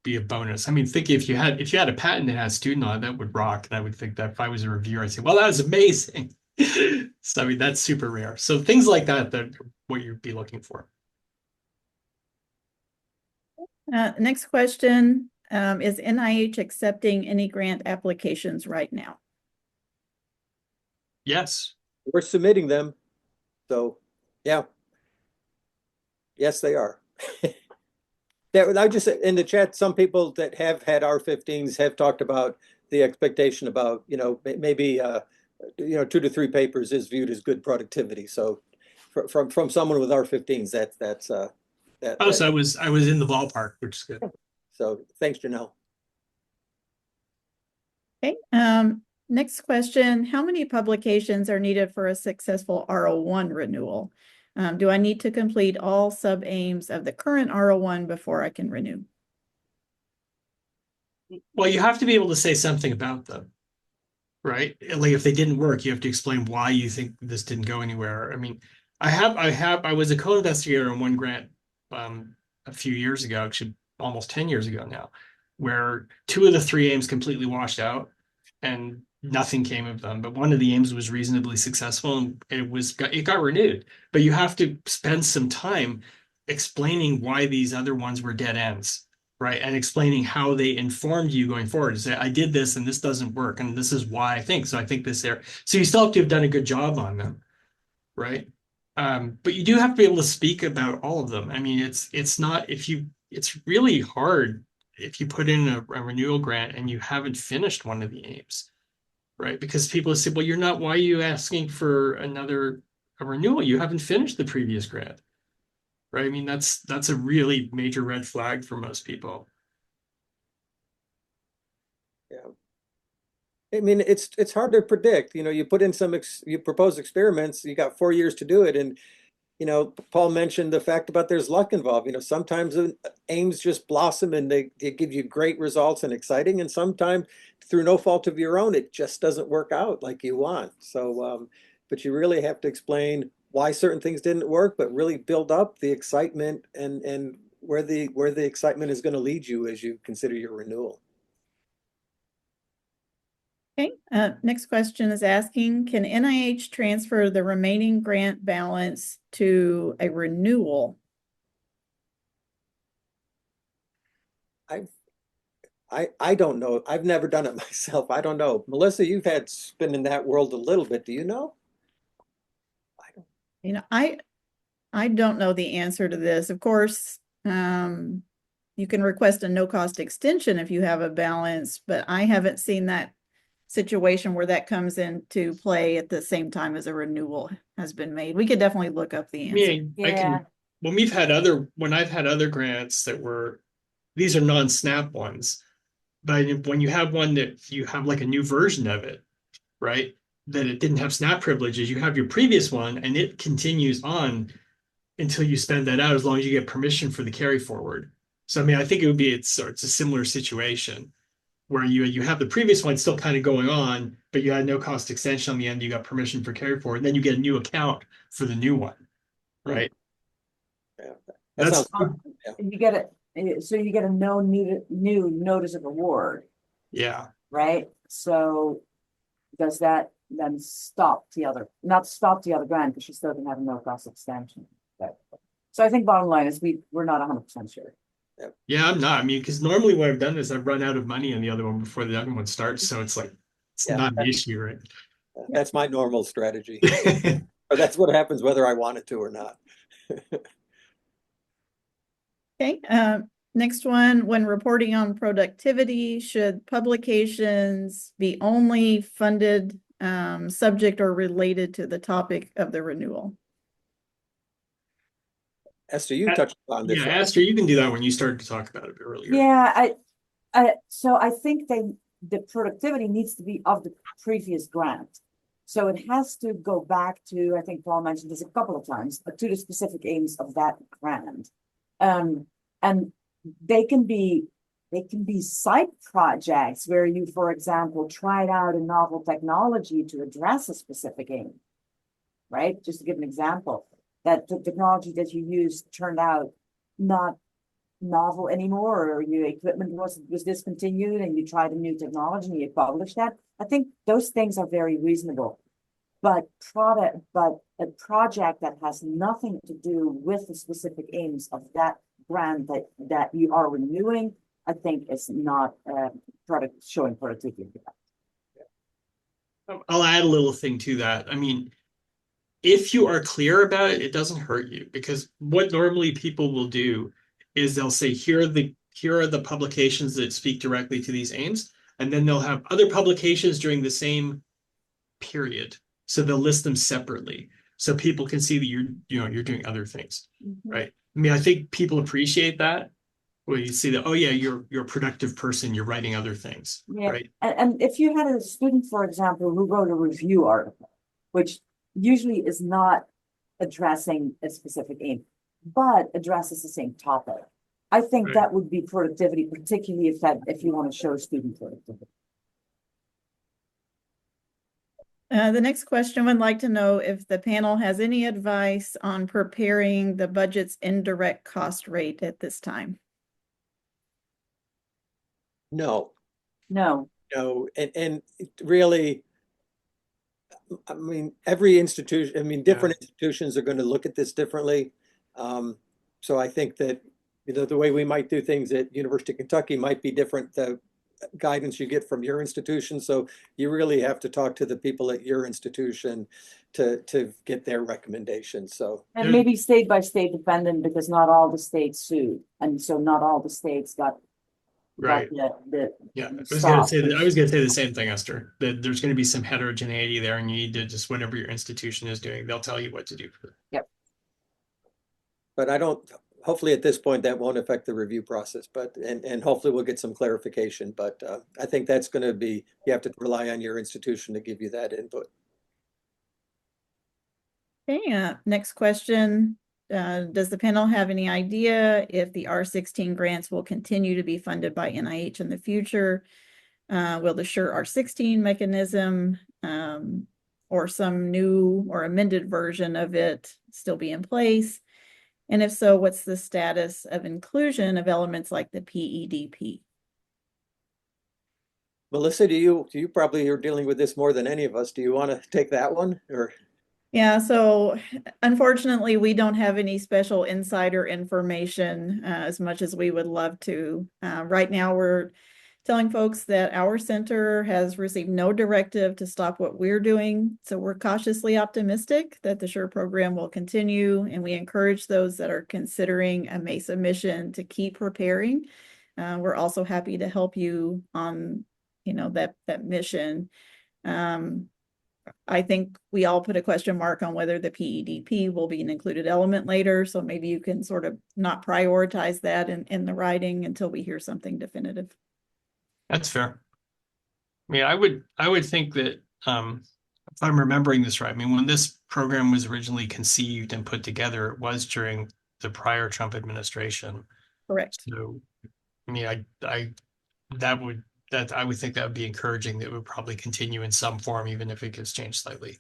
a bonus. I mean, think if you had a patent that had a student on it, that would rock. And I would think that if I was a reviewer, I'd say, well, that was amazing. So I mean, that's super rare. So things like that are what you'd be looking for. Next question, is NIH accepting any grant applications right now? Yes. We're submitting them. So, yeah. Yes, they are. I just in the chat, some people that have had R15s have talked about the expectation about, maybe 2 to 3 papers is viewed as good productivity. So from someone with R15s, that's So I was in the ballpark, which is good. So thanks, Janelle. Okay. Next question, how many publications are needed for a successful R01 renewal? Do I need to complete all sub-aims of the current R01 before I can renew? Well, you have to be able to say something about them, right? Like if they didn't work, you have to explain why you think this didn't go anywhere. I mean, I was a co-investigator on one grant a few years ago, actually almost 10 years ago now, where 2 of the 3 aims completely washed out and nothing came of them. But one of the aims was reasonably successful and it got renewed. But you have to spend some time explaining why these other ones were dead ends, right? And explaining how they informed you going forward to say, I did this and this doesn't work, and this is why I think. So I think this there. So you still have to have done a good job on them, right? But you do have to be able to speak about all of them. I mean, it's not if you it's really hard if you put in a renewal grant and you haven't finished one of the aims, right? Because people say, well, you're not, why are you asking for a renewal? You haven't finished the previous grant, right? I mean, that's a really major red flag for most people. Yeah. I mean, it's hard to predict. You know, you put in you propose experiments, you got 4 years to do it. And, you know, Paul mentioned the fact about there's luck involved. You know, sometimes aims just blossom and they give you great results and exciting. And sometimes through no fault of your own, it just doesn't work out like you want. So, but you really have to explain why certain things didn't work, but really build up the excitement and where the excitement is going to lead you as you consider your renewal. Okay, next question is asking, can NIH transfer the remaining grant balance to a renewal? I don't know. I've never done it myself. I don't know. Melissa, you've had been in that world a little bit. Do you know? You know, I don't know the answer to this. Of course, you can request a no-cost extension if you have a balance, but I haven't seen that situation where that comes into play at the same time as a renewal has been made. We could definitely look up the answer. I can, when I've had other grants that were, these are non-SNAP ones, but when you have one that you have like a new version of it, right? That it didn't have SNAP privileges, you have your previous one and it continues on until you spend that out as long as you get permission for the carry forward. So, I mean, I think it would be, it's a similar situation where you have the previous one still kind of going on, but you had no cost extension on the end, you got permission for carry forward, and then you get a new account for the new one, right? Yeah. That's You get it, so you get a no new notice of award, yeah. right? So does that then not stop the other grant because you still can have a no cost extension? So I think bottom line is we're not 100% sure. Yeah, I'm not. I mean, because normally what I've done is I've run out of money on the other one before the other one starts. So it's like, it's not an issue, right? That's my normal strategy. Or that's what happens whether I want it to or not. Okay, next one, when reporting on productivity, should publications be only funded subject or related to the topic of the renewal? Esther, you touched on this. Yeah, Esther, you can do that when you started to talk about it earlier. Yeah, so I think the productivity needs to be of the previous grant. So it has to go back to, I think Paul mentioned this a couple of times, to the specific aims of that grant. And they can be side projects where you, for example, tried out a novel technology to address a specific aim, right? Just to give an example, that the technology that you used turned out not novel anymore, or your equipment was discontinued and you tried a new technology and you published that. I think those things are very reasonable. But a project that has nothing to do with the specific aims of that grant that you are renewing, I think is not showing productivity. I'll add a little thing to that. I mean, if you are clear about it, it doesn't hurt you, because what normally people will do is they'll say, here are the publications that speak directly to these aims, and then they'll have other publications during the same period. So they'll list them separately so people can see that you're doing other things, right? I mean, I think people appreciate that when you see that, oh yeah, you're a productive person, you're writing other things, right? And if you had a student, for example, who wrote a review article, which usually is not addressing a specific aim, but addresses the same topic, I think that would be productivity, particularly if you want to show student productivity. The next question would like to know if the panel has any advice on preparing the budget's indirect cost rate at this time. No. No. And really, I mean, every institution, different institutions are going to look at this differently. So I think that, the way we might do things at University of Kentucky might be different, the guidance you get from your institution. So you really have to talk to the people at your institution to get their recommendations. So, And maybe state by state dependent, because not all the states sued, and so not all the states got Right. the Yeah, stop. I was gonna say the same thing, Esther, that there's gonna be some heterogeneity there and you need to just, whatever your institution is doing, they'll tell you what to do. but hopefully at this point, that won't affect the review process, and hopefully we'll get some clarification. But I think that's going to be, you have to rely on your institution to give you that input. Okay, next question. Does the panel have any idea if the R16 grants will continue to be funded by NIH in the future? Will the SURE R16 mechanism or some new or amended version of it still be in place? And if so, what's the status of inclusion of elements like the PEDP? Melissa, you probably are dealing with this more than any of us. Do you want to take that one, or? Yeah, so unfortunately, we don't have any special insider information as much as we would love to. Right now, we're telling folks that our center has received no directive to stop what we're doing. So we're cautiously optimistic that the SURE program will continue, and we encourage those that are considering a MESA mission to keep preparing. We're also happy to help you on, that mission. I think we all put a question mark on whether the PEDP will be an included element later. So maybe you can sort of not prioritize that in the writing until we hear something definitive. That's fair. I mean, I would think that if I'm remembering this right, I mean, when this program was originally conceived and put together, it was during the prior Trump administration. Correct. So, I mean, I would think that would be encouraging. That would probably continue in some form, even if it gets changed slightly.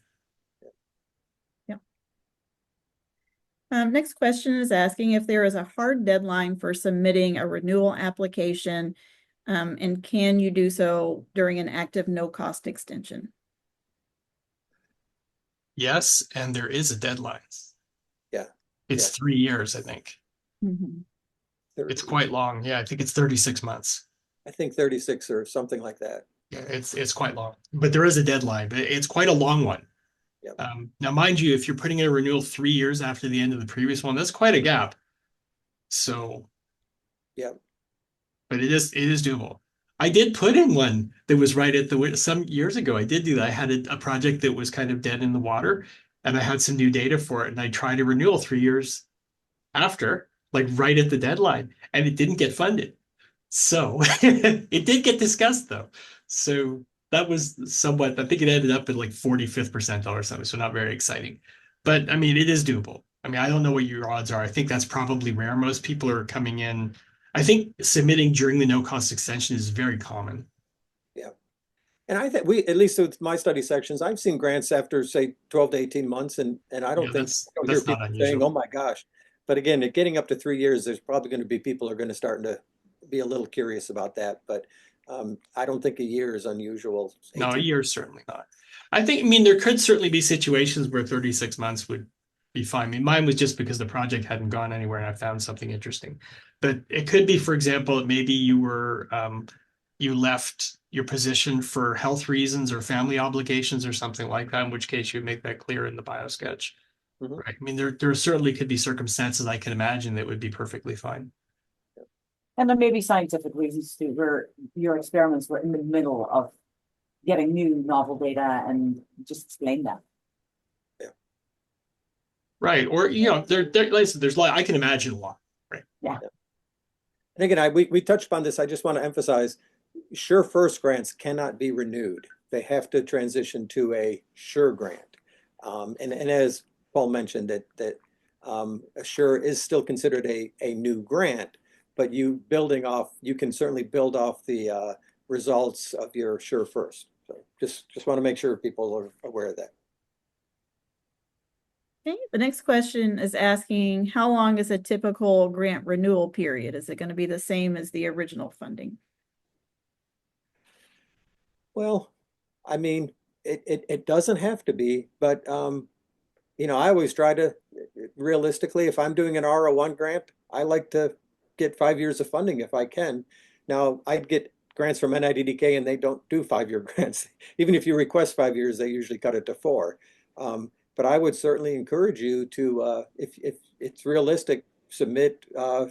Yeah. Next question is asking if there is a hard deadline for submitting a renewal application, and can you do so during an active no-cost extension? Yes, and there is a deadline. Yeah. It's 3 years, I think. Mm-hmm. It's quite long. Yeah, I think it's 36 months. I think 36 or something like that. Yeah, it's quite long, but there is a deadline, but it's quite a long one. Yep. Now, mind you, if you're putting in a renewal 3 years after the end of the previous one, that's quite a gap. So, yeah, but it is doable. I did put in one that was right at some years ago. I did do that. I had a project that was kind of dead in the water, and I had some new data for it, and I tried a renewal 3 years after, like right at the deadline, and it didn't get funded. So it did get discussed though. So that was somewhat, I think it ended up at like 45th percentile or something. So not very exciting, but I mean, it is doable. I mean, I don't know what your odds are. I think that's probably rare. Most people are coming in. I think submitting during the no cost extension is very common. Yeah. And I think at least with my study sections, I've seen grants after say 12 to 18 months. And I don't think I don't hear people saying, oh my gosh. But again, getting up to 3 years, there's probably going to be people are going to start to be a little curious about that. But I don't think a year is unusual. No, a year is certainly not. I mean, there could certainly be situations where 36 months would be fine. I mean, mine was just because the project hadn't gone anywhere and I found something interesting. But it could be, for example, maybe you were you left your position for health reasons or family obligations or something like that, in which case you would make that clear in the biosketch. Mm-hmm. Right. I mean, there certainly could be circumstances I can imagine that would be perfectly fine. And there may be scientific reasons too, where your experiments were in the middle of getting new novel data and just explain that. Yeah. Right. Or, there's I can imagine a lot. Right. Yeah. And again, we touched upon this. I just want to emphasize, SURE first grants cannot be renewed. They have to transition to a SURE grant. And as Paul mentioned, that SURE is still considered a new grant, but you can certainly build off the results of your SURE first. So just want to make sure people are aware of that. Okay, the next question is asking, how long is a typical grant renewal period? Is it going to be the same as the original funding? Well, I mean, it doesn't have to be, but I always try to, realistically, if I'm doing an R01 grant, I like to get 5 years of funding if I can. Now, I'd get grants from NIDDK and they don't do 5-year grants. Even if you request 5 years, they usually cut it to 4. But I would certainly encourage you to, if it's realistic, submit a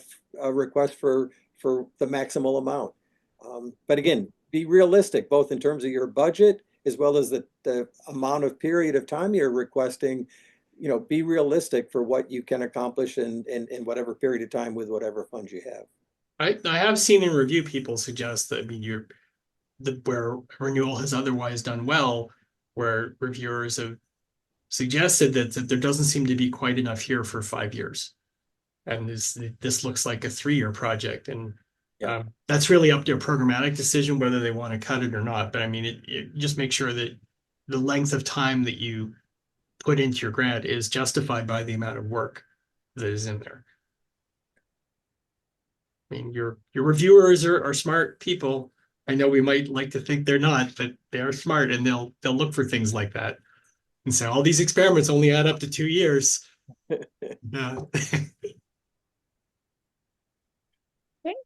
request for the maximal amount. But again, be realistic, both in terms of your budget as well as the amount of period of time you're requesting. Be realistic for what you can accomplish in whatever period of time with whatever funds you have. I have seen in review people suggest that, I mean, where renewal has otherwise done well, where reviewers have suggested that there doesn't seem to be quite enough here for 5 years. And this looks like a 3-year project. And Yeah. that's really up to a programmatic decision whether they want to cut it or not. But I mean, it just make sure that the length of time that you put into your grant is justified by the amount of work that is in there. I mean, your reviewers are smart people. I know we might like to think they're not, but they are smart, and they'll look for things like that and say all these experiments only add up to 2 years. Okay,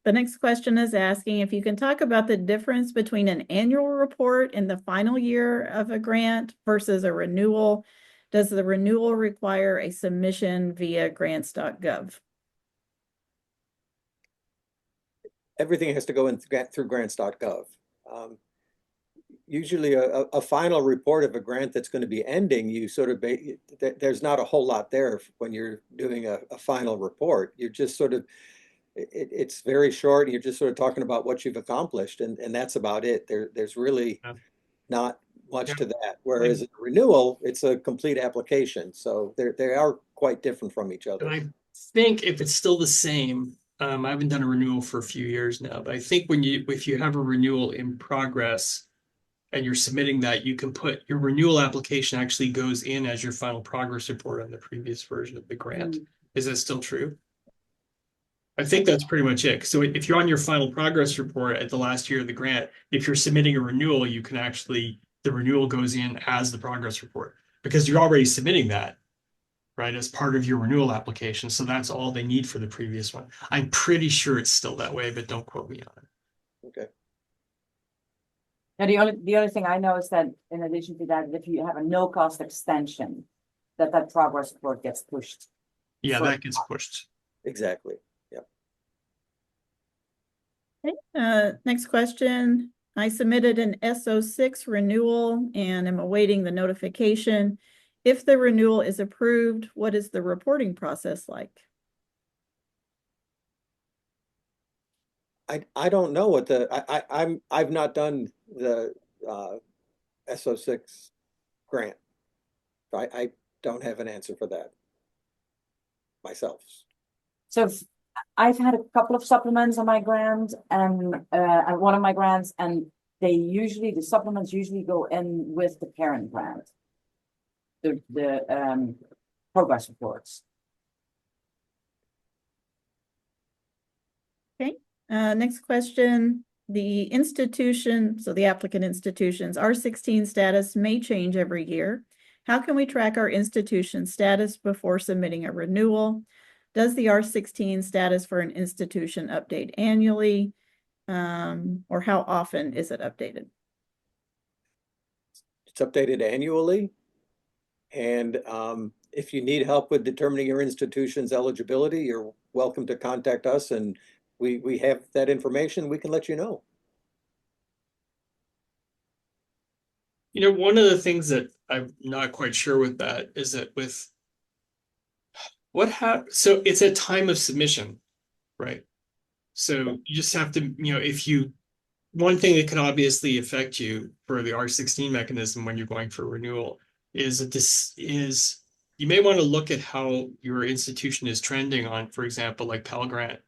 the next question is asking if you can talk about the difference between an annual report in the final year of a grant versus a renewal. Does the renewal require a submission via grants.gov? Everything has to go in through grants.gov. Usually a final report of a grant that's going to be ending, you sort of, there's not a whole lot there when you're doing a final report. You're just sort of, it's very short. You're just sort of talking about what you've accomplished, and that's about it. There's really not much to that. Whereas a renewal, it's a complete application. So they are quite different from each other. And I think if it's still the same, I haven't done a renewal for a few years now, but I think if you have a renewal in progress and you're submitting that, you can put your renewal application actually goes in as your final progress report on the previous version of the grant. Is that still true? I think that's pretty much it. So if you're on your final progress report at the last year of the grant, if you're submitting a renewal, you can actually, the renewal goes in as the progress report because you're already submitting that, right, as part of your renewal application. So that's all they need for the previous one. I'm pretty sure it's still that way, but don't quote me on it. Okay. Now, the only thing I know is that in addition to that, if you have a no cost extension, that progress report gets pushed. Yeah, that gets pushed. Exactly. Okay. Next question. I submitted an SO6 renewal and am awaiting the notification. If the renewal is approved, what is the reporting process like? I don't know what I've not done the SO6 grant. I don't have an answer for that myself. So I've had a couple of supplements on my grant and one of my grants, and the supplements usually go in with the parent grant, the progress reports. Okay. Next question. The institution, so the applicant institution's R16 status may change every year. How can we track our institution status before submitting a renewal? Does the R16 status for an institution update annually? Or how often is it updated? It's updated annually. And if you need help with determining your institution's eligibility, you're welcome to contact us, and we have that information. We can let you know. You know, one of the things that I'm not quite sure with that is that so it's a time of submission, right? So you just have to, one thing that can obviously affect you for the R16 mechanism when you're going for renewal is you may want to look at how your institution is trending on, for example, like Pell Grant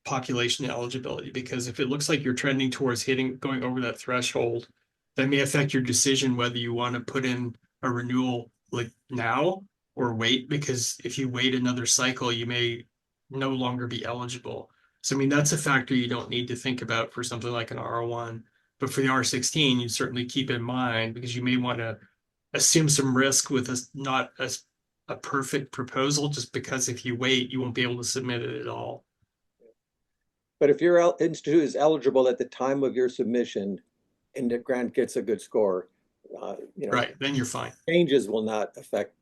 population eligibility, because if it looks like you're trending towards going over that threshold, that may affect your decision whether you want to put in a renewal like now or wait, because if you wait another cycle, you may no longer be eligible. So, I mean, that's a factor you don't need to think about for something like an R1, but for the R16, you certainly keep in mind because you may want to assume some risk with not a a perfect proposal, just because if you wait, you won't be able to submit it at all. But if your institute is eligible at the time of your submission and the grant gets a good score, Right, then you're fine. changes will not affect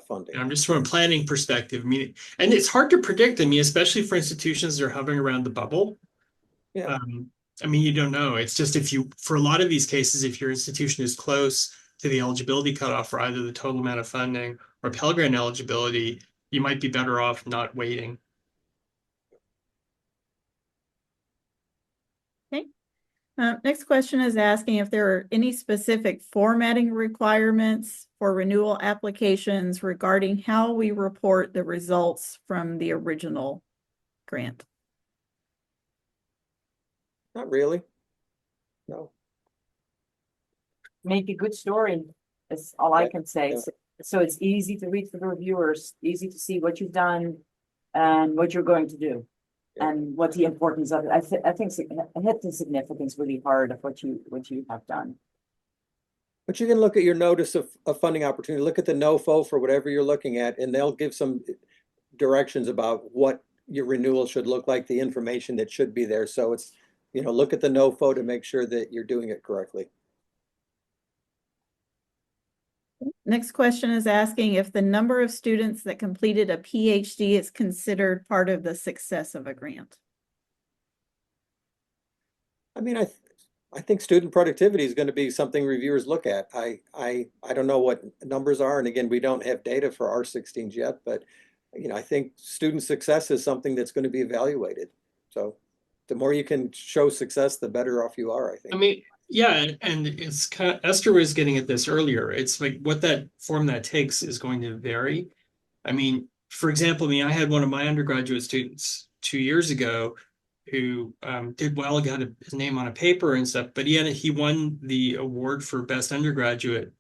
funding. And I'm just from a planning perspective, I mean, and it's hard to predict. I mean, especially for institutions that are hovering around the bubble. Yeah. I mean, you don't know. It's just for a lot of these cases, if your institution is close to the eligibility cutoff for either the total amount of funding or Pell Grant eligibility, you might be better off not waiting. Next question is asking if there are any specific formatting requirements for renewal applications regarding how we report the results from the original grant. Not really. No. Make a good story. That's all I Yeah, can say. yeah. So it's easy to read for the reviewers, easy to see what you've done and what you're going to do. Yeah. And what the importance of it. I think hit the significance really hard of what you have done. But you can look at your notice of funding opportunity, look at the NOFO for whatever you're looking at, and they'll give some directions about what your renewal should look like, the information that should be there. So it's, look at the NOFO to make sure that you're doing it correctly. Next question is asking if the number of students that completed a PhD is considered part of the success of a grant. I mean, I think student productivity is going to be something reviewers look at. I don't know what numbers are, and again, we don't have data for R16s yet, but I think student success is something that's going to be evaluated. So the more you can show success, the better off you are, I think. I mean, yeah, and it's kind of, Esther was getting at this earlier. It's like what that form that takes is going to vary. I mean, for example, I had one of my undergraduate students 2 years ago who did well, got his name on a paper and stuff, but he won the award for best undergraduate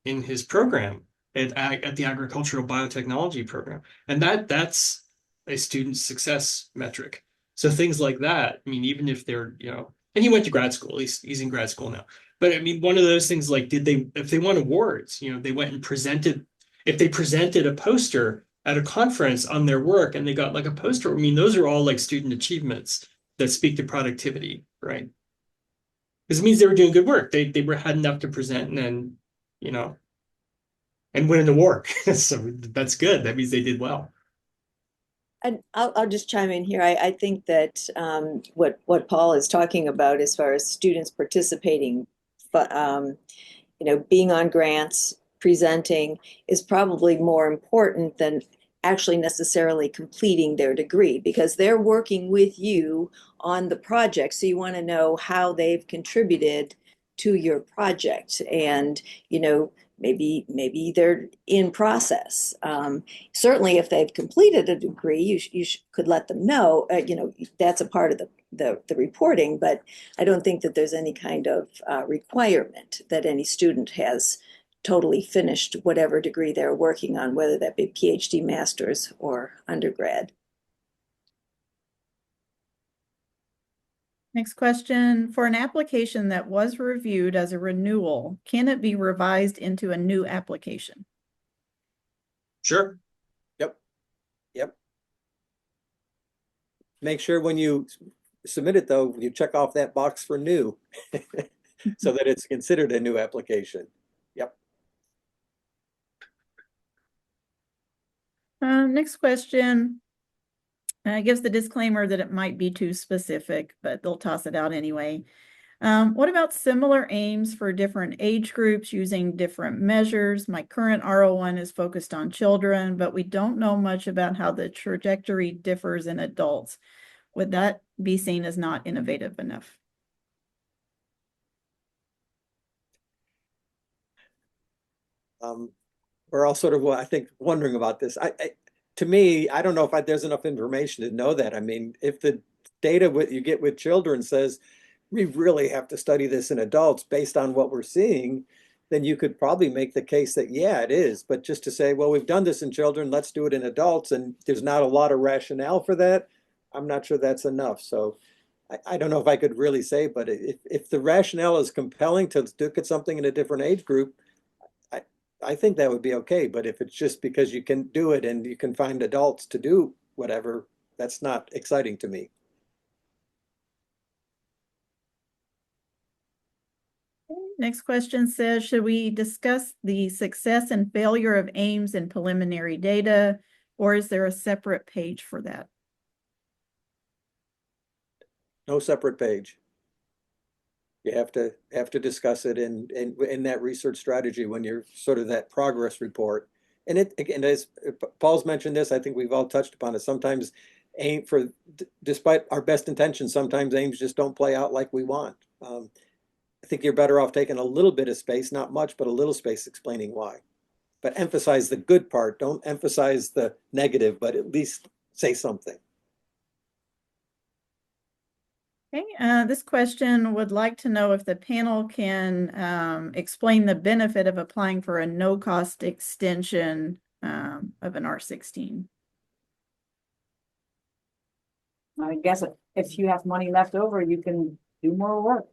in his program at the agricultural biotechnology program, and that's a student success metric. So things like that. I mean, even if they're and he went to grad school. He's in grad school now. But I mean, one of those things like, if they won awards, they went and presented. If they presented a poster at a conference on their work and they got like a poster, I mean, those are all like student achievements that speak to productivity, right? Because it means they were doing good work. They had enough to present and then, and win an award. So that's good. That means they did well. And I'll just chime in here. I think that what Paul is talking about as far as students participating, but being on grants, presenting is probably more important than actually necessarily completing their degree, because they're working with you on the project. So you want to know how they've contributed to your project, and maybe they're in process. Certainly, if they've completed a degree, you could let them know. That's a part of the reporting, but I don't think that there's any kind of requirement that any student has totally finished whatever degree they're working on, whether that be PhD, master's, or undergrad. Next question, for an application that was reviewed as a renewal, can it be revised into a new application? Sure. Yep. Make sure when you submit it, though, you check off that box for new so that it's considered a new application. Yep. Next question gives the disclaimer that it might be too specific, but they'll toss it out anyway. What about similar aims for different age groups using different measures? My current R01 is focused on children, but we don't know much about how the trajectory differs in adults. Would that be seen as not innovative enough? We're all sort of, I think, wondering about this. To me, I don't know if there's enough information to know that. I mean, if the data you get with children says we really have to study this in adults based on what we're seeing, then you could probably make the case that, yeah, it is. But just to say, well, we've done this in children, let's do it in adults, and there's not a lot of rationale for that, I'm not sure that's enough. So I don't know if I could really say, but if the rationale is compelling to look at something in a different age group, I think that would be okay. But if it's just because you can do it and you can find adults to do whatever, that's not exciting to me. Next question says, should we discuss the success and failure of aims and preliminary data, or is there a separate page for that? No separate page. You have to discuss it in that research strategy when you're sort of that progress report. And it again, as Paul's mentioned this, I think we've all touched upon it. Sometimes despite our best intentions, sometimes aims just don't play out like we want. I think you're better off taking a little bit of space, not much, but a little space explaining why. But emphasize the good part. Don't emphasize the negative, but at least say something. Okay, this question would like to know if the panel can explain the benefit of applying for a no-cost extension of an R16. I guess if you have money left over, you can do more work.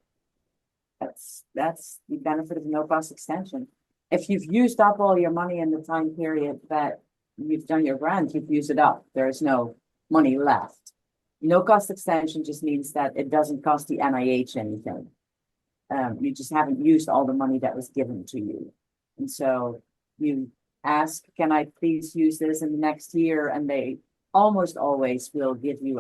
That's the benefit of no cost extension. If you've used up all your money in the time period that you've done your grant, you've used it up. There is no money left. No cost extension just means that it doesn't cost the NIH anything. You just haven't used all the money that was given to you. And so you ask, can I please use this in the next year? And they almost always will give you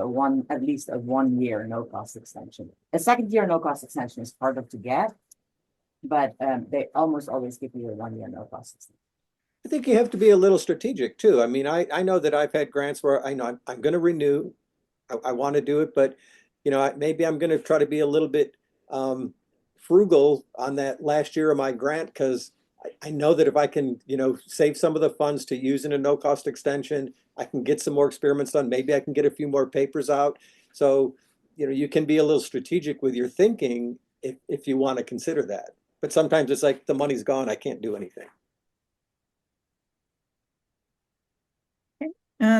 at least a 1 year no cost extension. A second year no cost extension is harder to get, but they almost always give you a 1 year no cost extension. I think you have to be a little strategic too. I mean, I know that I've had grants where I know I'm going to renew. I want to do it, but maybe I'm going to try to be a little bit frugal on that last year of my grant, because I know that if I can, save some of the funds to use in a no-cost extension, I can get some more experiments done. Maybe I can get a few more papers out. So, you can be a little strategic with your thinking if you want to consider that. But sometimes it's like the money's gone, I can't do anything.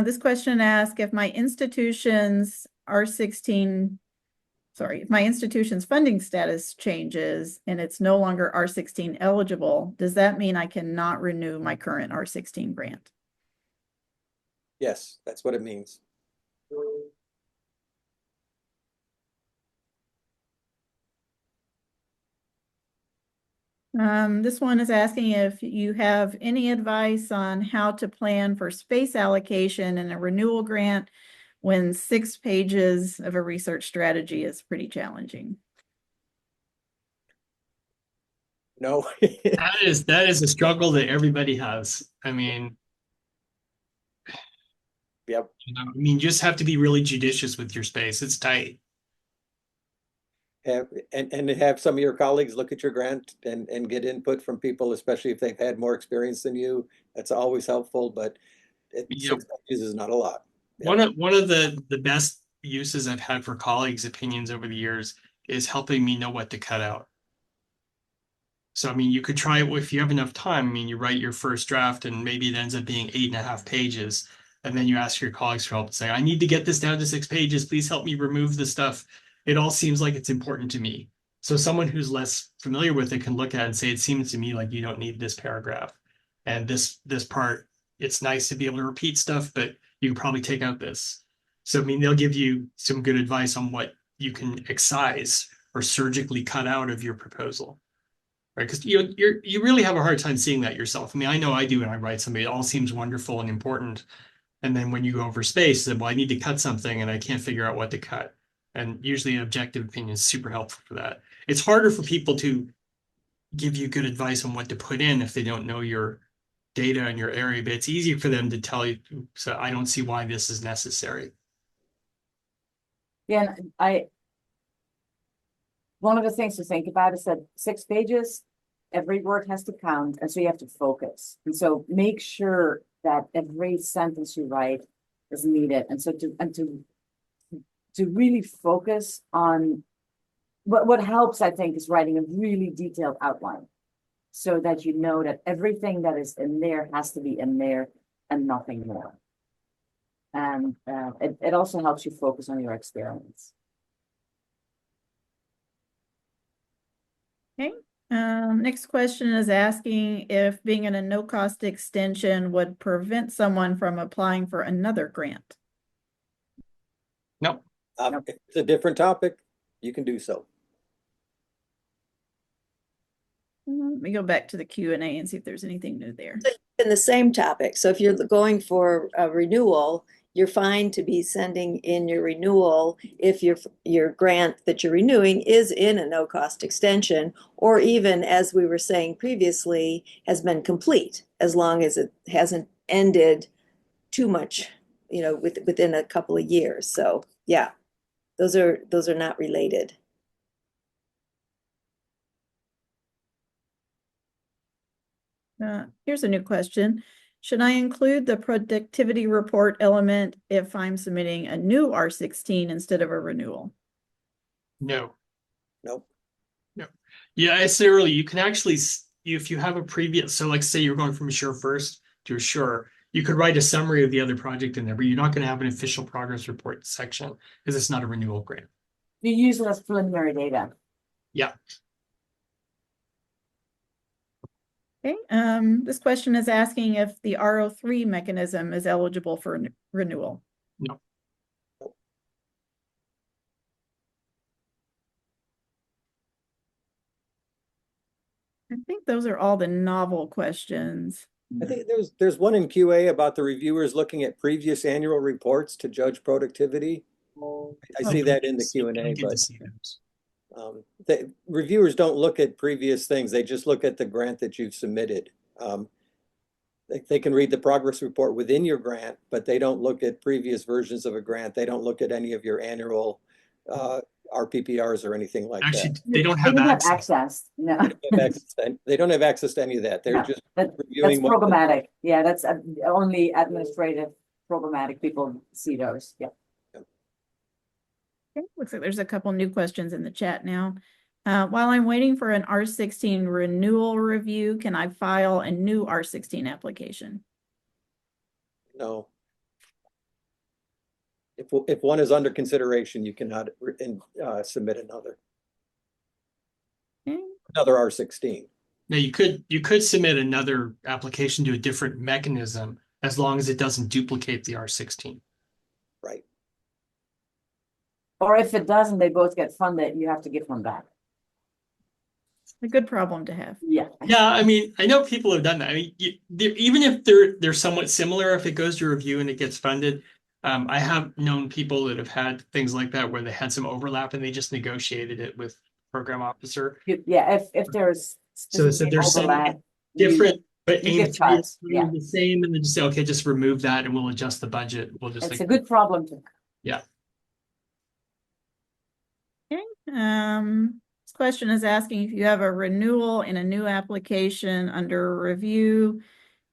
This question asks if my institution's if my institution's funding status changes and it's no longer R16 eligible, does that mean I cannot renew my current R16 grant? Yes, that's what it means. This one is asking if you have any advice on how to plan for space allocation in a renewal grant when 6 pages of a research strategy is pretty challenging. No. That is a struggle that everybody has. I mean, Yep. You just have to be really judicious with your space. It's tight. And have some of your colleagues look at your grant and get input from people, especially if they've had more experience than you. That's always helpful, but 6 pages is not a lot. Yep. One of the best uses I've had for colleagues' opinions over the years is helping me know what to cut out. So, I mean, you could try it if you have enough time. I mean, you write your first draft and maybe it ends up being 8.5 pages. And then you ask your colleagues for help and say, I need to get this down to 6 pages. Please help me remove the stuff. It all seems like it's important to me. So someone who's less familiar with it can look at it and say, it seems to me like you don't need this paragraph. And this part, it's nice to be able to repeat stuff, but you can probably take out this. So, I mean, they'll give you some good advice on what you can excise or surgically cut out of your proposal. Right, because you really have a hard time seeing that yourself. I mean, I know I do when I write something. It all seems wonderful and important, and then when you go over space, well, I need to cut something, and I can't figure out what to cut. And usually, an objective opinion is super helpful for that. It's harder for people to give you good advice on what to put in if they don't know your data in your area, but it's easier for them to tell you. So I don't see why this is necessary. Yeah, one of the things to think about is that 6 pages, every word has to count, and so you have to focus. And so make sure that every sentence you write is needed. And so to really focus on what helps, I think, is writing a really detailed outline so that you know that everything that is in there has to be in there and nothing more. And it also helps you focus on your experiments. Okay. Next question is asking if being in a no-cost extension would prevent someone from applying for another grant. No, If it's a different topic, you can do so. Let me go back to the Q&A and see if there's anything new there. In the same topic. So if you're going for a renewal, you're fine to be sending in your renewal if your grant that you're renewing is in a no-cost extension, or even, as we were saying previously, has been complete, as long as it hasn't ended too much, within a couple of years. So yeah, those are not related. Here's a new question. Should I include the productivity report element if I'm submitting a new R16 instead of a renewal? no. Nope. Yeah, I said earlier, you can actually, if you have a previous, so like say you're going from Assure first to Assure, you could write a summary of the other project in there, but you're not going to have an official progress report section because it's not a renewal grant. You use it as preliminary data. Yeah. Okay, this question is asking if the RO3 mechanism is eligible for renewal. No. I think those are all the novel questions. I think there's one in QA about the reviewers looking at previous annual reports to judge productivity. I see that in the Q&A, but the reviewers don't look at previous things. They just look at the grant that you've submitted. They can read the progress report within your grant, but they don't look at previous versions of a grant. They don't look at any of your annual RPPRs or anything like Actually, that. they don't have access. No. They don't have access to any of that. They're No, just that's reviewing what programmatic. Yeah, that's only administrative programmatic people see those. Yeah. Okay, looks like there's a couple new questions in the chat now. While I'm waiting for an R16 renewal review, can I file a new R16 application? No. If one is under consideration, you cannot submit another Okay. R16. Now you could submit another application to a different mechanism as long as it doesn't duplicate the R16. Right. Or if it doesn't, they both get funded, you have to give one back. A good problem to have. Yeah. Yeah, I mean, I know people have done that. I mean, even if they're somewhat similar, if it goes to review and it gets funded, I have known people that have had things like that where they had some overlap and they just negotiated it with program officer. Yeah, if there's So there's some different, but you aim give cuts, yeah. the same, and then just say, okay, just remove that and we'll adjust the budget. We'll just It's a good problem to. Yeah. Okay. This question is asking if you have a renewal in a new application under review,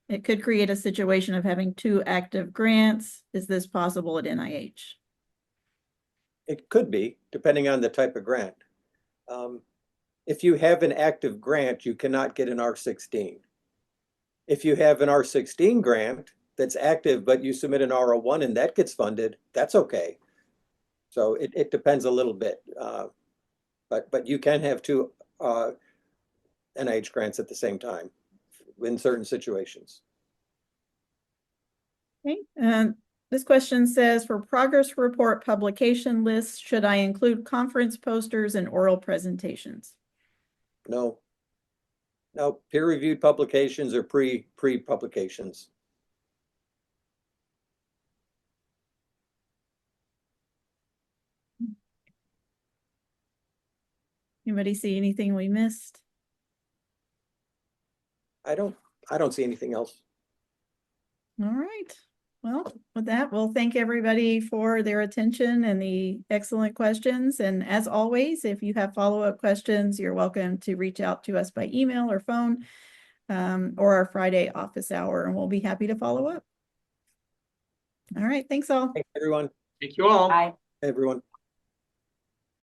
it could create a situation of having two active grants. Is this possible at NIH? It could be, depending on the type of grant. If you have an active grant, you cannot get an R16. If you have an R16 grant that's active, but you submit an R01 and that gets funded, that's okay. So it depends a little bit. But you can have two NIH grants at the same time in certain situations. Okay, this question says, for progress report publication lists, should I include conference posters and oral presentations? No. No, peer-reviewed publications are pre-publications. Anybody see anything we missed? I don't see anything else. All right. Well, with that, we'll thank everybody for their attention and the excellent questions. And as always, if you have follow-up questions, you're welcome to reach out to us by email or phone, or our Friday office hour, and we'll be happy to follow up. All right. Thanks all. Thanks, everyone. Thank you all. Bye. Everyone.